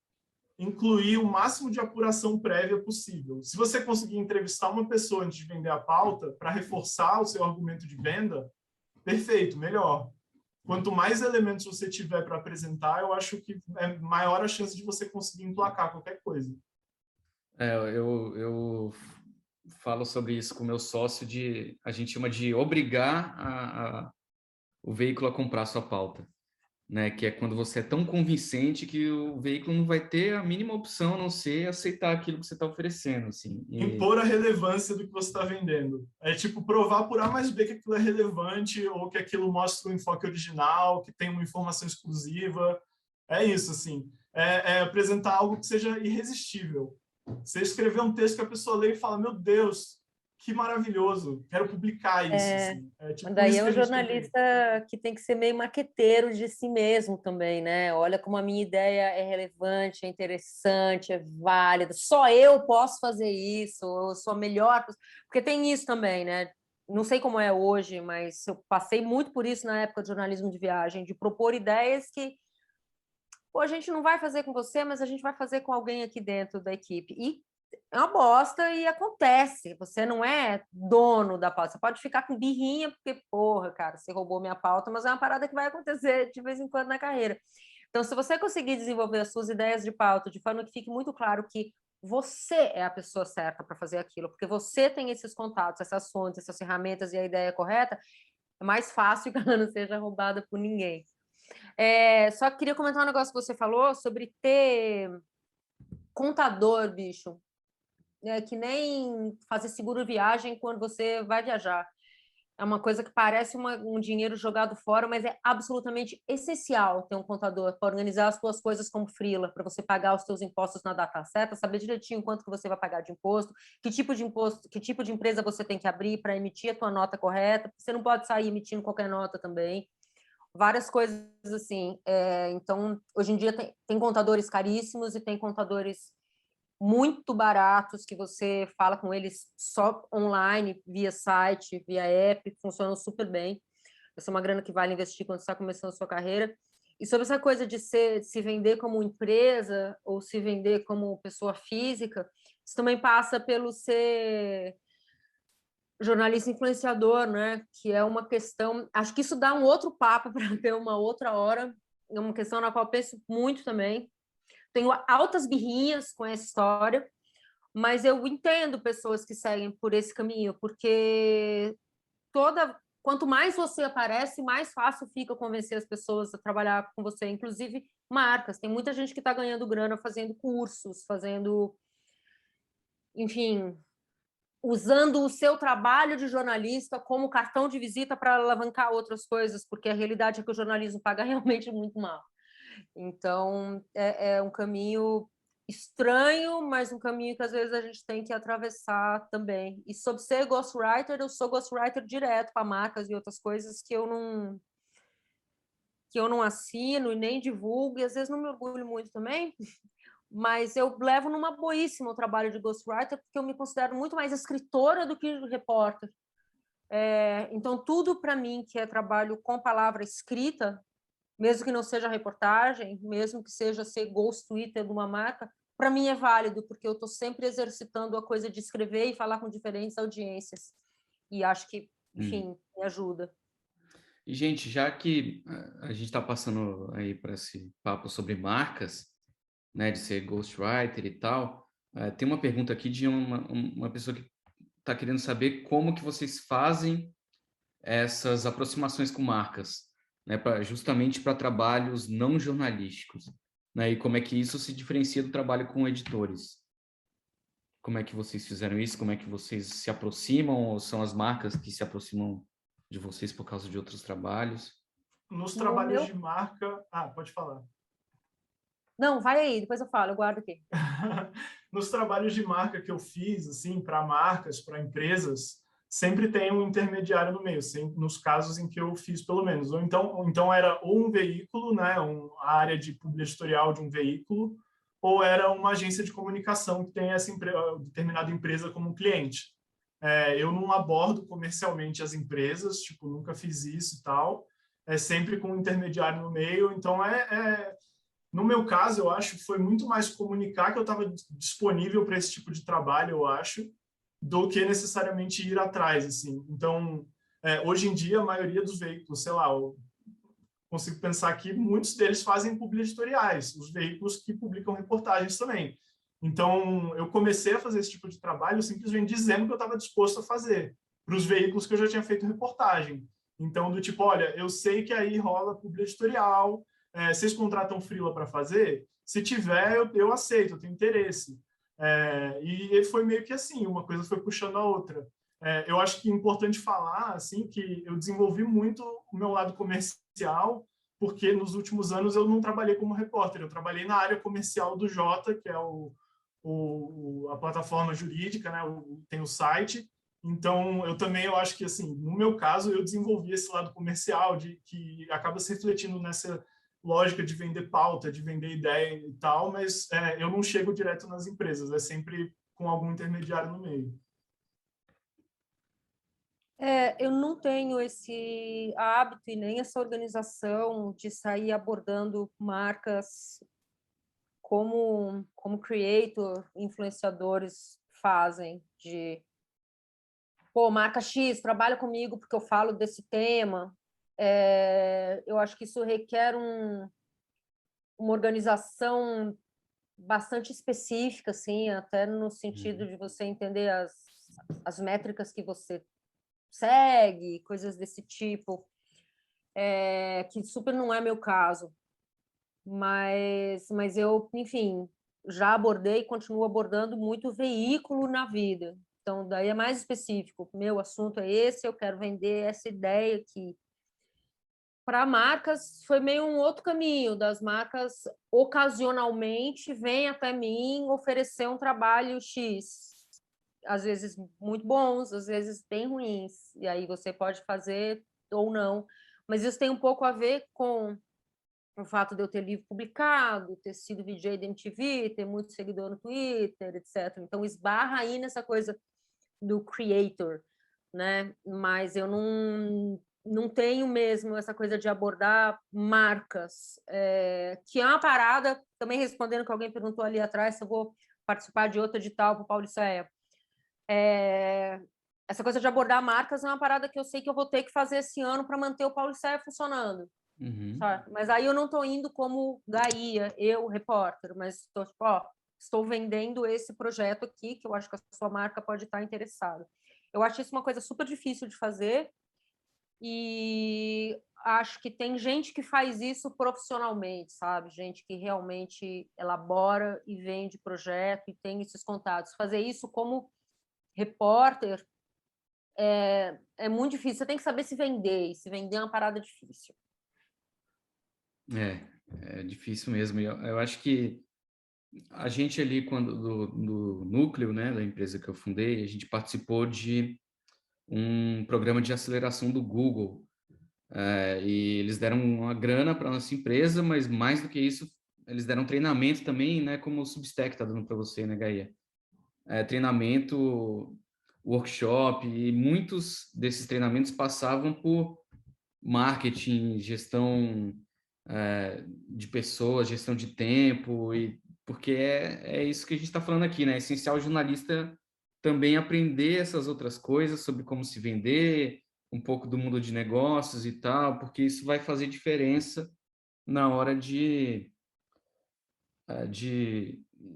incluir o máximo de apuração prévia possível. Se você conseguir entrevistar uma pessoa antes de vender a pauta para reforçar o seu argumento de venda, perfeito, melhor. Quanto mais elementos você tiver para apresentar, eu acho que é maior a chance de você conseguir emplacar qualquer coisa. Eu falo sobre isso com o meu sócio, a gente chama de obrigar o veículo a comprar a sua pauta, né? Que é quando você é tão convincente que o veículo não vai ter a mínima opção a não ser aceitar aquilo que você está oferecendo, assim. Impor a relevância do que você está vendendo. É tipo provar por A mais B que aquilo é relevante ou que aquilo mostra o enfoque original, que tem uma informação exclusiva. É isso, assim. Apresentar algo que seja irresistível. Você escrever um texto que a pessoa lê e fala, meu Deus, que maravilhoso, quero publicar isso. Assim. Tipo Daí isso é que um a gente jornalista que tem que ser meio maqueteiro de si mesmo também, né? Olha como a minha ideia é relevante, é interessante, é válida. Só eu posso fazer isso, eu sou a melhor. Porque tem isso também, né? Não sei como é hoje, mas eu passei muito por isso na época de jornalismo de viagem, de propor ideias que pô, a gente não vai fazer com você, mas a gente vai fazer com alguém aqui dentro da equipe. E é uma bosta e acontece. Você não é dono da pauta. Você pode ficar com birrinha, porque, porra, cara, você roubou minha pauta, mas é uma parada que vai acontecer de vez em quando na carreira. Então, se você conseguir desenvolver as suas ideias de pauta de forma que fique muito claro que você é a pessoa certa para fazer aquilo, porque você tem esses contatos, essas fontes, essas ferramentas e a ideia correta, é mais fácil que ela não seja roubada por ninguém. Só queria comentar um negócio que você falou sobre ter contador, bicho. Que nem fazer seguro viagem quando você vai viajar. É uma coisa que parece um dinheiro jogado fora, mas é absolutamente essencial ter um contador para organizar as suas coisas como freela, para você pagar os seus impostos na data certa, saber direitinho quanto que você vai pagar de imposto, que tipo de empresa você tem que abrir para emitir a tua nota correta. Você não pode sair emitindo qualquer nota também. Várias coisas assim. Então, hoje em dia tem contadores caríssimos e tem contadores muito baratos que você fala com eles só online, via site, via app, funcionam super bem. Essa é uma grana que vale investir quando você está começando a sua carreira. E sobre essa coisa de se vender como empresa ou se vender como pessoa física, isso também passa pelo ser jornalista influenciador, né? Que é uma questão... Acho que isso dá um outro papo para ter uma outra hora. É uma questão na qual eu penso muito também. Tenho altas birrinhas com essa história, mas eu entendo pessoas que seguem por esse caminho, porque quanto mais você aparece, mais fácil fica convencer as pessoas a trabalhar com você, inclusive marcas. Tem muita gente que está ganhando grana fazendo cursos, enfim, usando o seu trabalho de jornalista como cartão de visita para alavancar outras coisas, porque a realidade é que o jornalismo paga realmente muito mal. Então, é um caminho estranho, mas um caminho que às vezes a gente tem que atravessar também. E sobre ser ghostwriter, eu sou ghostwriter direto para marcas e outras coisas que eu não assino e nem divulgo, e às vezes não me orgulho muito também, mas eu levo numa boíssima o trabalho de ghostwriter, porque eu me considero muito mais escritora do que repórter. Então, tudo para mim que é trabalho com palavra escrita, mesmo que não seja reportagem, mesmo que seja ser ghost Twitter de uma marca, para mim é válido, porque eu estou sempre exercitando a coisa de escrever e falar com diferentes audiências. E acho que, enfim, me ajuda. E, gente, já que a gente está passando aí para esse papo sobre marcas, né, de ser ghostwriter e tal, tem uma pergunta aqui de uma pessoa que está querendo saber como que vocês fazem essas aproximações com marcas, né, justamente para trabalhos não jornalísticos, né, e como é que isso se diferencia do trabalho com editores. Como é que vocês fizeram isso? Como é que vocês se aproximam? Ou são as marcas que se aproximam de vocês por causa de outros trabalhos? Nos trabalhos de marca... pode falar. Não, vai aí, depois eu falo, eu guardo aqui. Nos trabalhos de marca que eu fiz, assim, para marcas, para empresas, sempre tem um intermediário no meio, sempre, nos casos em que eu fiz, pelo menos. Ou então era ou um veículo, né, a área de publi editorial de um veículo, ou era uma agência de comunicação que tem essa determinada empresa como cliente. Eu não abordo comercialmente as empresas, tipo, nunca fiz isso e tal. É sempre com um intermediário no meio, então no meu caso, eu acho que foi muito mais comunicar que eu estava disponível para esse tipo de trabalho, eu acho, do que necessariamente ir atrás, assim. Então, hoje em dia, a maioria dos veículos, sei lá, eu consigo pensar que muitos deles fazem publi editoriais, os veículos que publicam reportagens também. Então, eu comecei a fazer esse tipo de trabalho simplesmente dizendo que eu estava disposto a fazer para os veículos que eu já tinha feito reportagem. Então, do tipo, olha, eu sei que aí rola publi editorial, vocês contratam freela para fazer? Se tiver, eu aceito, eu tenho interesse. E foi meio que assim, uma coisa foi puxando a outra. Eu acho que é importante falar assim que eu desenvolvi muito o meu lado comercial, porque nos últimos anos eu não trabalhei como repórter, eu trabalhei na área comercial do Jota, que é a plataforma jurídica, né? Tem o site. Então, eu acho que, assim, no meu caso, eu desenvolvi esse lado comercial, que acaba se refletindo nessa lógica de vender pauta, de vender ideia e tal, mas eu não chego direto nas empresas, é sempre com algum intermediário no meio. Eu não tenho esse hábito e nem essa organização de sair abordando marcas como creator, influenciadores fazem, de marca X, trabalha comigo porque eu falo desse tema. Eu acho que isso requer uma organização bastante específica, assim, até no sentido de você entender as métricas que você segue, coisas desse tipo, que super não é meu caso. Mas eu, enfim, já abordei e continuo abordando muito veículo na vida. Então, daí é mais específico. Meu assunto é esse, eu quero vender essa ideia aqui. Para marcas, foi meio um outro caminho. Das marcas, ocasionalmente, vêm até mim oferecer um trabalho X. Às vezes muito bons, às vezes bem ruins. E aí você pode fazer ou não. Mas isso tem um pouco a ver com o fato de eu ter livro publicado, ter sido VJ da MTV, ter muito seguidor no Twitter, etc. Então, esbarra aí nessa coisa do creator, né? Mas eu não tenho mesmo essa coisa de abordar marcas, que é uma parada, também respondendo que alguém perguntou ali atrás, se eu vou participar de outra edital para o Paulo Israel. essa coisa de abordar marcas é uma parada que eu sei que eu vou ter que fazer esse ano para manter o Paulo Cé funcionando. Sabe? Mas aí eu não estou indo como Gaia, eu, repórter, mas estou tipo, estou vendendo esse projeto aqui, que eu acho que a sua marca pode estar interessada. Eu acho isso uma coisa super difícil de fazer e acho que tem gente que faz isso profissionalmente, sabe? Gente que realmente elabora e vende projeto e tem esses contatos. Fazer isso como repórter é muito difícil. Você tem que saber se vender, e se vender é uma parada difícil. É difícil mesmo. Eu acho que a gente ali, quando do núcleo, né, da empresa que eu fundei, a gente participou de um programa de aceleração do Google. E eles deram uma grana para a nossa empresa, mas mais do que isso, eles deram treinamento também, né, como o Substack está dando para você, né, Gaia? Treinamento, workshop, e muitos desses treinamentos passavam por marketing, gestão de pessoas, gestão de tempo, e porque é isso que a gente está falando aqui, né? É essencial o jornalista também aprender essas outras coisas sobre como se vender, um pouco do mundo de negócios e tal, porque isso vai fazer diferença na hora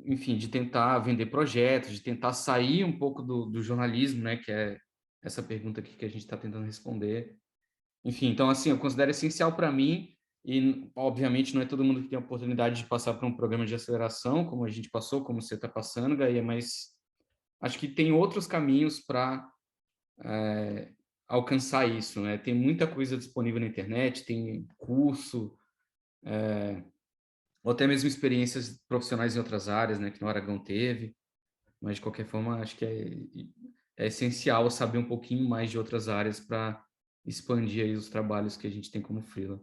enfim, de tentar vender projetos, de tentar sair um pouco do jornalismo, né? Que é essa pergunta aqui que a gente está tentando responder. Enfim, então, assim, eu considero essencial para mim, e, obviamente, não é todo mundo que tem a oportunidade de passar por um programa de aceleração, como a gente passou, como você está passando, Gaia, mas acho que tem outros caminhos para alcançar isso, né? Tem muita coisa disponível na internet, tem curso, ou até mesmo experiências profissionais em outras áreas, né, que no Aragão teve, mas, de qualquer forma, acho que é essencial saber um pouquinho mais de outras áreas para expandir aí os trabalhos que a gente tem como freela.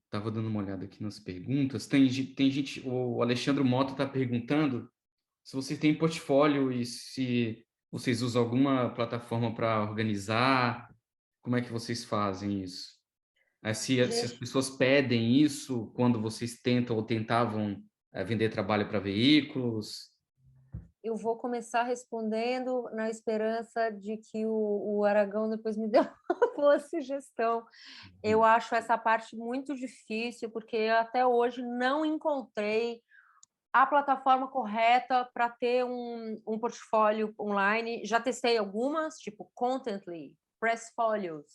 Estava dando uma olhada aqui nas perguntas. Tem gente, o Alexandre Mota está perguntando se vocês têm portfólio e se vocês usam alguma plataforma para organizar, como é que vocês fazem isso? Se as pessoas pedem isso quando vocês tentam ou tentavam vender trabalho para veículos? Eu vou começar respondendo na esperança de que o Aragão depois me dê uma boa sugestão. Eu acho essa parte muito difícil, porque até hoje não encontrei a plataforma correta para ter um portfólio online. Já testei algumas, tipo Contently, Pressfolios,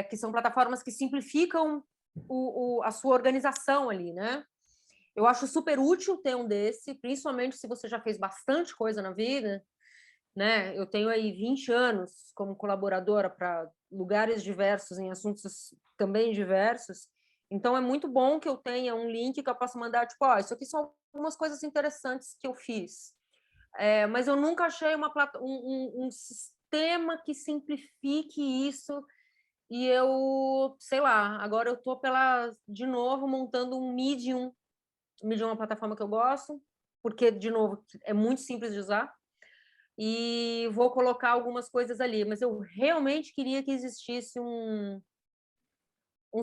que são plataformas que simplificam a sua organização ali, né? Eu acho super útil ter um desse, principalmente se você já fez bastante coisa na vida, né? Eu tenho aí 20 anos como colaboradora para lugares diversos, em assuntos também diversos. Então, é muito bom que eu tenha um link que eu possa mandar, tipo, isso aqui são algumas coisas interessantes que eu fiz. Mas eu nunca achei um sistema que simplifique isso. E eu, sei lá, agora eu estou de novo, montando um Medium. Medium é uma plataforma que eu gosto, porque, de novo, é muito simples de usar. E vou colocar algumas coisas ali, mas eu realmente queria que existisse um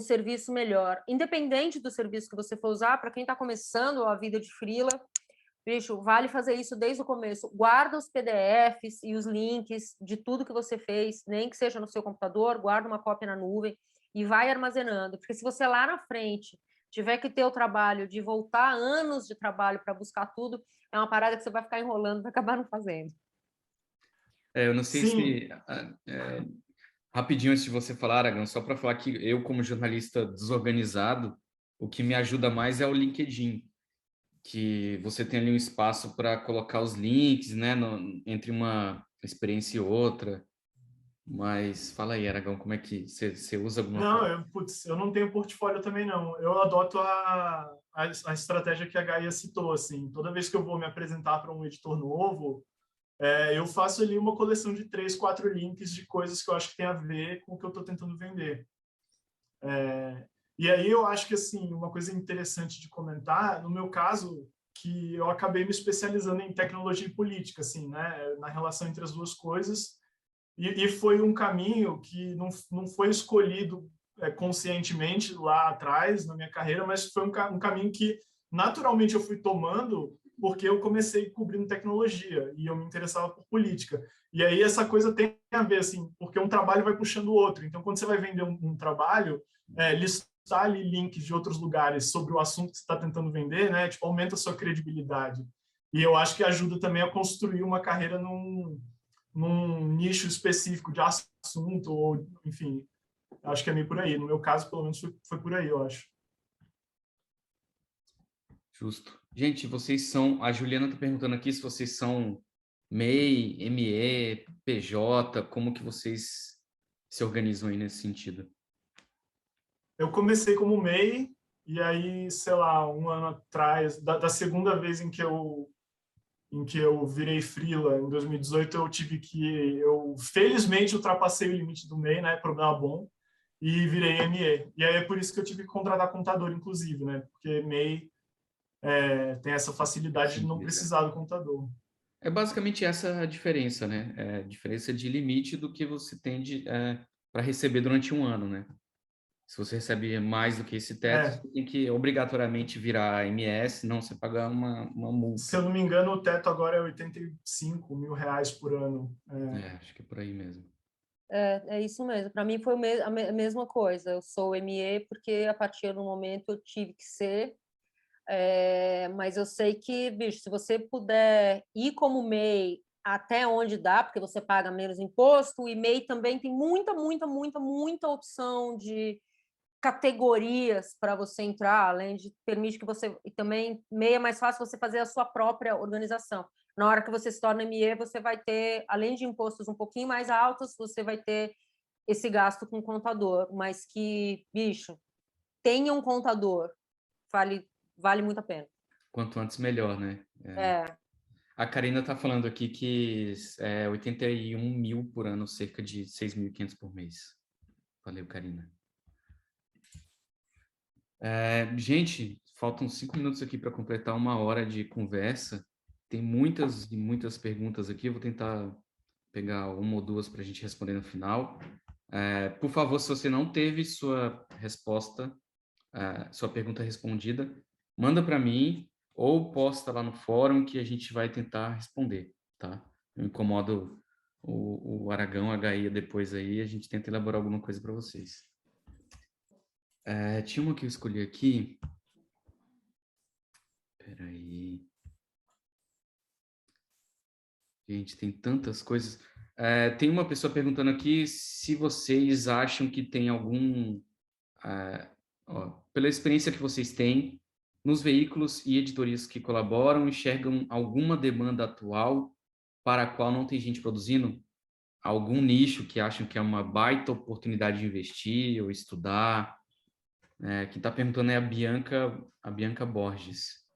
serviço melhor. Independente do serviço que você for usar, para quem está começando a vida de freela, bicho, vale fazer isso desde o começo. Guarda os PDFs e os links de tudo que você fez, nem que seja no seu computador, guarda uma cópia na nuvem e vai armazenando. Porque se você lá na frente tiver que ter o trabalho de voltar anos de trabalho para buscar tudo, é uma parada que você vai ficar enrolando, vai acabar não fazendo. Eu não sei Sim. se... rapidinho antes de você falar, Aragão, só para falar que eu, como jornalista desorganizado, o que me ajuda mais é o LinkedIn, que você tem ali um espaço para colocar os links, né, entre uma experiência e outra. Mas fala aí, Aragão, como é que você usa alguma Não, coisa? eu não tenho portfólio também, não. Eu adoto a estratégia que a Gaia citou, assim. Toda vez que eu vou me apresentar para um editor novo, eu faço ali uma coleção de 3, 4 links de coisas que eu acho que tem a ver com o que eu estou tentando vender. E aí eu acho que, assim, uma coisa interessante de comentar, no meu caso, que eu acabei me especializando em tecnologia e política, assim, né, na relação entre as duas coisas, e foi um caminho que não foi escolhido conscientemente lá atrás na minha carreira, mas foi um caminho que naturalmente eu fui tomando porque eu comecei cobrindo tecnologia e eu me interessava por política. E aí essa coisa tem a ver, assim, porque um trabalho vai puxando o outro. Então, quando você vai vender um trabalho, listar ali links de outros lugares sobre o assunto que você está tentando vender, né? Tipo, aumenta a sua credibilidade. E eu acho que ajuda também a construir uma carreira num nicho específico de assunto, ou, enfim, acho que é meio por aí. No meu caso, pelo menos, foi por aí, eu acho. Justo. Gente, vocês são... A Juliana está perguntando aqui se vocês são MEI, ME, PJ, como que vocês se organizam aí nesse sentido? Eu comecei como MEI, e aí, sei lá, um ano atrás, da segunda vez em que eu virei freela, em 2018, eu felizmente ultrapassei o limite do MEI, né, problema bom, e virei ME. E aí é por isso que eu tive que contratar contador, inclusive, né, porque MEI tem essa facilidade de não precisar do contador. É basicamente essa a diferença, né? É a diferença de limite do que você tem para receber durante um ano, né? Se você recebe mais do que esse teto, É, você tem que obrigatoriamente virar MS, senão você pagar uma se eu multa. não me engano, o teto agora é R$ 85.000 por ano. Acho que é por aí mesmo. É isso mesmo. Para mim foi a mesma coisa. Eu sou ME porque a partir do momento eu tive que ser. Mas eu sei que, bicho, se você puder ir como MEI até onde dá, porque você paga menos imposto, e MEI também tem muita opção de categorias para você entrar, além de permite que você... E também, MEI é mais fácil você fazer a sua própria organização. Na hora que você se torna ME, você vai ter, além de impostos um pouquinho mais altos, você vai ter esse gasto com contador, mas que, bicho, tenha um contador, vale muito a pena. Quanto antes, melhor, né? É. A Karina está falando aqui que 81 mil por ano, cerca de 6.500 por mês. Valeu, Karina. Gente, faltam 5 minutos aqui para completar uma hora de conversa. Tem muitas e muitas perguntas aqui. Eu vou tentar pegar uma ou duas para a gente responder no final. Por favor, se você não teve sua resposta, sua pergunta respondida, manda para mim ou posta lá no fórum que a gente vai tentar responder, tá? Eu incomodo o Aragão, a Gaia depois aí, a gente tenta elaborar alguma coisa para vocês. Tinha uma que eu escolhi aqui. Peraí. Gente, tem tantas coisas. Tem uma pessoa perguntando aqui se vocês acham que tem algum... pela experiência que vocês têm, nos veículos e editorias que colaboram, enxergam alguma demanda atual para a qual não tem gente produzindo? Algum nicho que acham que é uma baita oportunidade de investir ou estudar? Quem está perguntando é a Bianca Borges.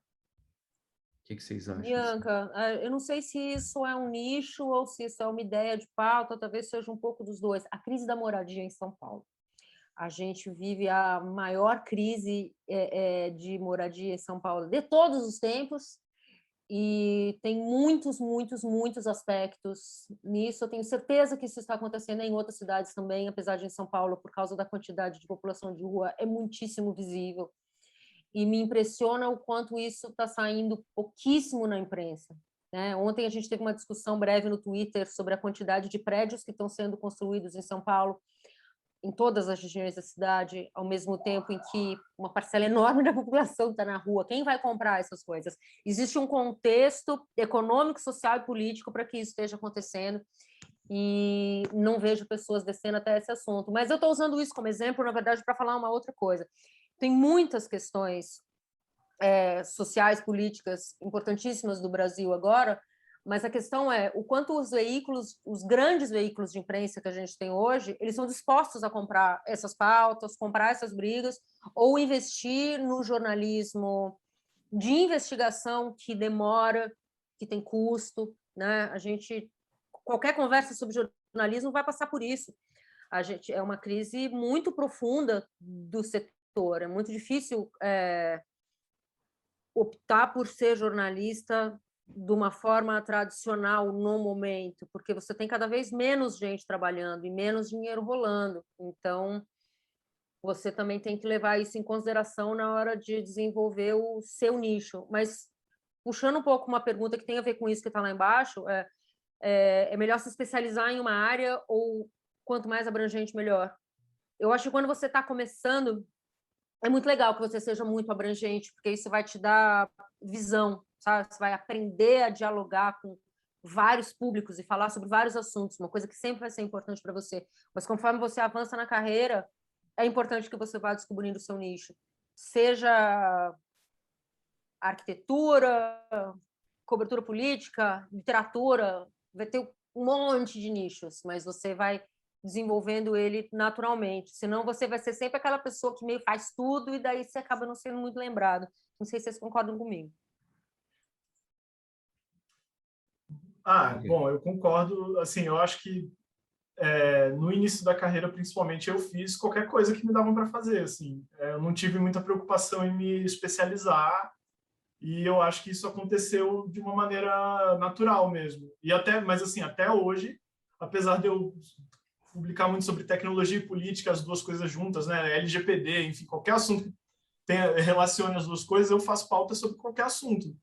O que vocês acham? Bianca, eu não sei se isso é um nicho ou se isso é uma ideia de pauta, talvez seja um pouco dos dois. A crise da moradia em São Paulo. A gente vive a maior crise de moradia em São Paulo de todos os tempos e tem muitos aspectos nisso. Eu tenho certeza que isso está acontecendo em outras cidades também, apesar de em São Paulo, por causa da quantidade de população de rua, é muitíssimo visível. E me impressiona o quanto isso está saindo pouquíssimo na imprensa. Né? Ontem a gente teve uma discussão breve no Twitter sobre a quantidade de prédios que estão sendo construídos em São Paulo, em todas as regiões da cidade, ao mesmo tempo em que uma parcela enorme da população está na rua. Quem vai comprar essas coisas? Existe um contexto econômico, social e político para que isso esteja acontecendo e não vejo pessoas descendo até esse assunto. Mas eu estou usando isso como exemplo, na verdade, para falar uma outra coisa. Tem muitas questões sociais, políticas importantíssimas do Brasil agora, mas a questão é o quanto os veículos, os grandes veículos de imprensa que a gente tem hoje, eles são dispostos a comprar essas pautas, comprar essas brigas, ou investir no jornalismo de investigação que demora, que tem custo, né? Qualquer conversa sobre jornalismo vai passar por isso. É uma crise muito profunda do setor, é muito difícil optar por ser jornalista de uma forma tradicional no momento, porque você tem cada vez menos gente trabalhando e menos dinheiro rolando. Então, você também tem que levar isso em consideração na hora de desenvolver o seu nicho. Mas puxando um pouco uma pergunta que tem a ver com isso que está lá embaixo, é melhor se especializar em uma área ou quanto mais abrangente, melhor? Eu acho que quando você está começando, é muito legal que você seja muito abrangente, porque isso vai te dar visão, sabe? Você vai aprender a dialogar com vários públicos e falar sobre vários assuntos, uma coisa que sempre vai ser importante para você. Mas conforme você avança na carreira, é importante que você vá descobrindo o seu nicho. Seja arquitetura, cobertura política, literatura, vai ter um monte de nichos, mas você vai desenvolvendo ele naturalmente. Senão você vai ser sempre aquela pessoa que meio faz tudo e daí você acaba não sendo muito lembrado. Não sei se vocês concordam comigo. Bom, eu concordo. Assim, eu acho que no início da carreira, principalmente, eu fiz qualquer coisa que me davam para fazer. Assim, eu não tive muita preocupação em me especializar e eu acho que isso aconteceu de uma maneira natural mesmo. Mas assim, até hoje, apesar de eu publicar muito sobre tecnologia e política, as duas coisas juntas, né? LGPD, enfim, qualquer assunto que relacione as duas coisas, eu faço pauta sobre qualquer assunto,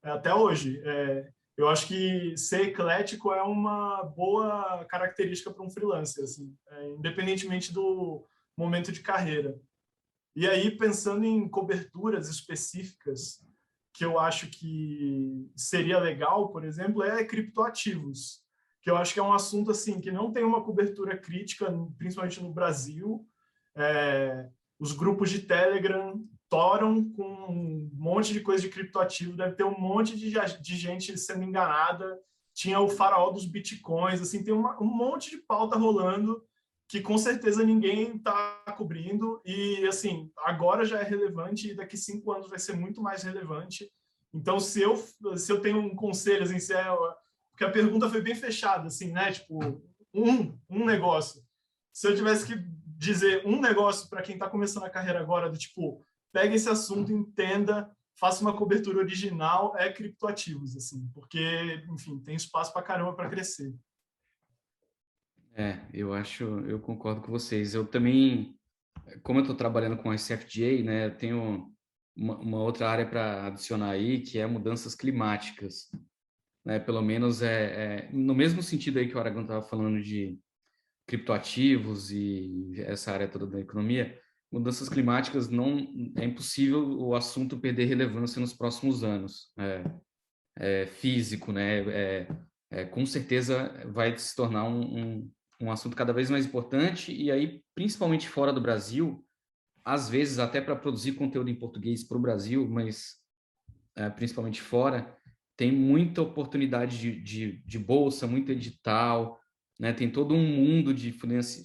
até hoje. Eu acho que ser eclético é uma boa característica para um freelancer, assim, independentemente do momento de carreira. E aí, pensando em coberturas específicas, que eu acho que seria legal, por exemplo, é criptoativos, que eu acho que é um assunto assim que não tem uma cobertura crítica, principalmente no Brasil. Os grupos de Telegram toram com um monte de coisa de criptoativo, deve ter um monte de gente sendo enganada. Tinha o faraó dos bitcoins, assim, tem um monte de pauta rolando que com certeza ninguém está cobrindo e, assim, agora já é relevante e daqui 5 anos vai ser muito mais relevante. Então, se eu tenho um conselho, assim, porque a pergunta foi bem fechada, assim, né? Tipo, um negócio. Se eu tivesse que dizer um negócio para quem está começando a carreira agora, do tipo, pega esse assunto, entenda, faça uma cobertura original, é criptoativos, assim, porque, enfim, tem espaço para caramba para crescer. Eu concordo com vocês. Eu também, como eu estou trabalhando com a SFGA, né, eu tenho uma outra área para adicionar aí, que é mudanças climáticas, né? Pelo menos no mesmo sentido aí que o Aragão estava falando de criptoativos e essa área toda da economia, mudanças climáticas é impossível o assunto perder relevância nos próximos anos. Físico, né? Com certeza vai se tornar um assunto cada vez mais importante e aí, principalmente fora do Brasil, às vezes até para produzir conteúdo em português para o Brasil, mas principalmente fora, tem muita oportunidade de bolsa, muito edital, né? Tem todo um mundo de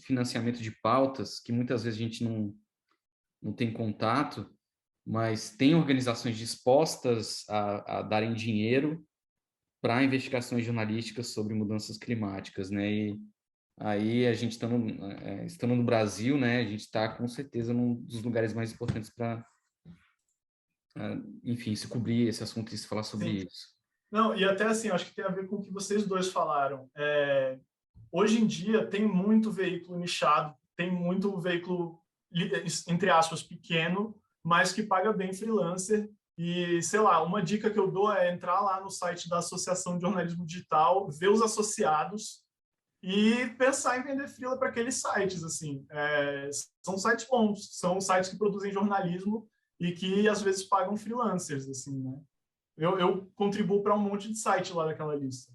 financiamento de pautas que muitas vezes a gente não tem contato, mas tem organizações dispostas a darem dinheiro para investigações jornalísticas sobre mudanças climáticas, né? E aí a gente estando no Brasil, né? A gente está com certeza num dos lugares mais importantes para, enfim, se cobrir esse assunto e se falar sobre Sim. isso. Não, e até assim, acho que tem a ver com o que vocês dois falaram. Hoje em dia tem muito veículo nichado, tem muito veículo, entre aspas, pequeno, mas que paga bem freelancer. E, sei lá, uma dica que eu dou é entrar lá no site da Associação de Jornalismo Digital, ver os associados e pensar em vender freela para aqueles sites. Assim. São sites bons, são sites que produzem jornalismo e que, às vezes, pagam freelancers. Assim, né? Eu contribuo para um monte de site lá daquela lista.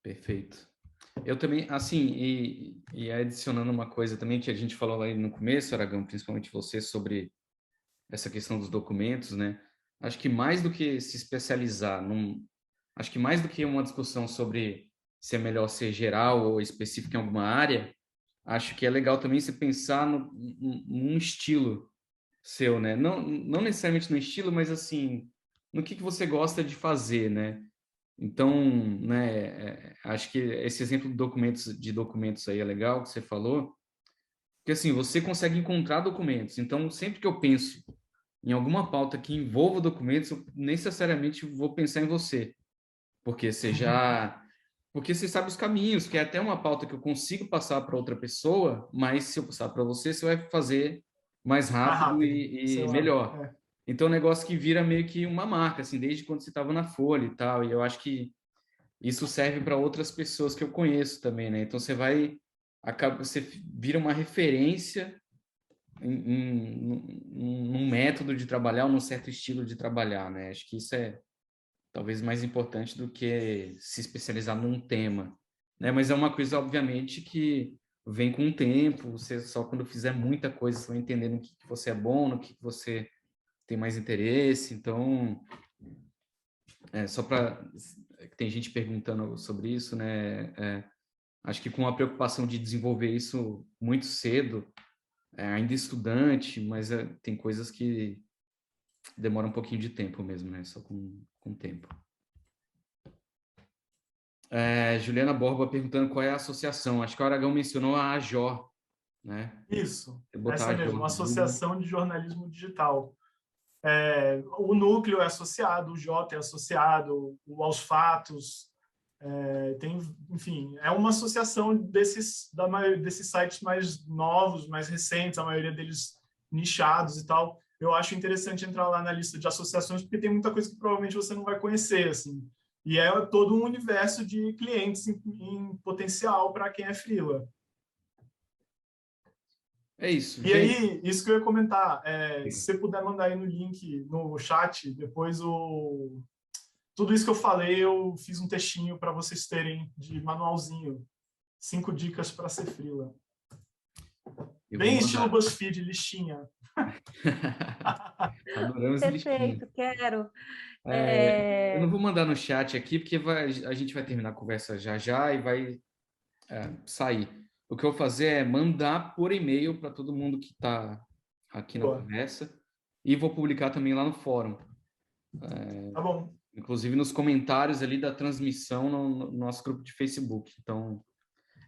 Perfeito. Eu também, assim, e adicionando uma coisa também que a gente falou lá no começo, Aragão, principalmente você, sobre essa questão dos documentos, né? Acho que mais do que se especializar, acho que mais do que uma discussão sobre se é melhor ser geral ou específico em alguma área, acho que é legal também você pensar num estilo seu, né? Não necessariamente no estilo, mas assim, no que você gosta de fazer, né? Então, né, acho que esse exemplo de documentos aí é legal que você falou, porque assim, você consegue encontrar documentos. Então, sempre que eu penso em alguma pauta que envolva documentos, eu necessariamente vou pensar em você, porque porque você sabe os caminhos, que é até uma pauta que eu consigo passar para outra pessoa, mas se eu passar para você, você vai fazer mais Mais rápido rápido, sei e lá. melhor. Então, é um negócio que vira meio que uma marca, assim, desde quando você estava na Folha e tal. E eu acho que isso serve para outras pessoas que eu conheço também, né? Então, você vira uma referência num método de trabalhar, ou num certo estilo de trabalhar, né? Acho que isso é talvez mais importante do que se especializar num tema, né? Mas é uma coisa, obviamente, que vem com o tempo. Você só quando fizer muita coisa, você vai entendendo no que você é bom, no que você tem mais interesse. Então, só para... Tem gente perguntando sobre isso, né? Acho que com a preocupação de desenvolver isso muito cedo, ainda estudante, mas tem coisas que demoram um pouquinho de tempo mesmo, né? Só com tempo. Juliana Borba perguntando qual é a associação. Acho que o Aragão mencionou a AJOR, né? Isso, Eu botar essa a AJOR mesmo, no Google. Associação de Jornalismo Digital. O núcleo é associado, o J é associado, o Aos Fatos, enfim, é uma associação desses sites mais novos, mais recentes, a maioria deles nichados e tal. Eu acho interessante entrar lá na lista de associações, porque tem muita coisa que provavelmente você não vai conhecer, assim. E é todo um universo de clientes em potencial para quem é freela. É isso, E gente. aí, isso que eu ia comentar, se você puder mandar aí no link, no chat, depois tudo isso que eu falei, eu fiz um textinho para vocês terem de manualzinho. 5 dicas para ser freela. Bem estilo BuzzFeed, listinha. Adoramos listinha. Perfeito, quero. Eu não vou mandar no chat aqui, porque a gente vai terminar a conversa já já e vai sair. O que eu vou fazer é mandar por e-mail para todo mundo que está aqui na conversa e vou publicar também lá no fórum. Tá bom. Inclusive nos comentários ali da transmissão no nosso grupo de Facebook. Então,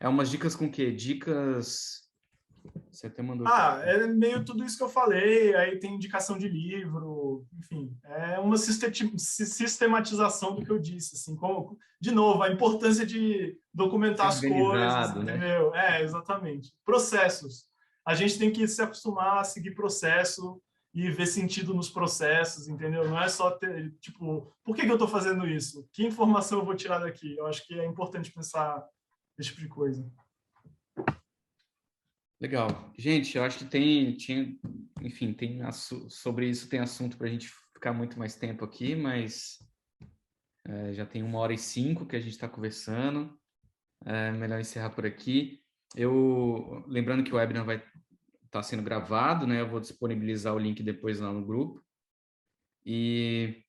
umas dicas com o quê? Dicas... Você até mandou aqui. É meio tudo isso que eu falei, aí tem indicação de livro, enfim, é uma sistematização do que eu disse, assim, como, de novo, a importância de documentar as coisas, entendeu? Né? Exatamente. Processos. A gente tem que se acostumar a seguir processo e ver sentido nos processos, entendeu? Não é só ter, tipo, por que eu estou fazendo isso? Que informação eu vou tirar daqui? Eu acho que é importante pensar esse tipo de coisa. Legal. Gente, eu acho que enfim, sobre isso tem assunto para a gente ficar muito mais tempo aqui, mas já tem 1h05 que a gente está conversando. É melhor encerrar por aqui. Lembrando que o webinar vai estar sendo gravado, né? Eu vou disponibilizar o link depois lá no grupo. E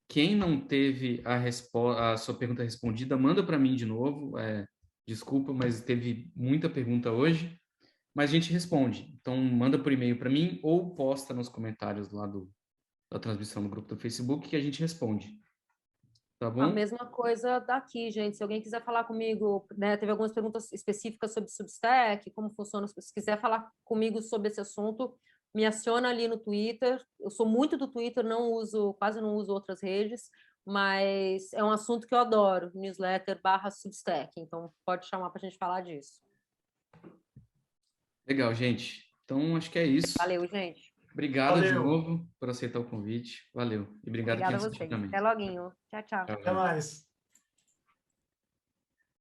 quem não teve a sua pergunta respondida, manda para mim de novo. Desculpa, mas teve muita pergunta hoje. Mas a gente responde. Então, manda por e-mail para mim ou posta nos comentários lá da transmissão no grupo do Facebook que a gente responde. Tá bom? A mesma coisa daqui, gente. Se alguém quiser falar comigo, né, teve algumas perguntas específicas sobre Substack, como funciona. Se quiser falar comigo sobre esse assunto, me aciona ali no Twitter. Eu sou muito do Twitter, quase não uso outras redes, mas é um assunto que eu adoro, newsletter/Substack. Então, pode chamar para a gente falar disso. Legal, gente. Então, acho que é isso. Valeu, gente. Obrigado de novo por aceitar o convite. Valeu. E obrigado Obrigada quem a assistiu vocês. também. Até loguinho. Tchau, tchau. Tchau, Até mais.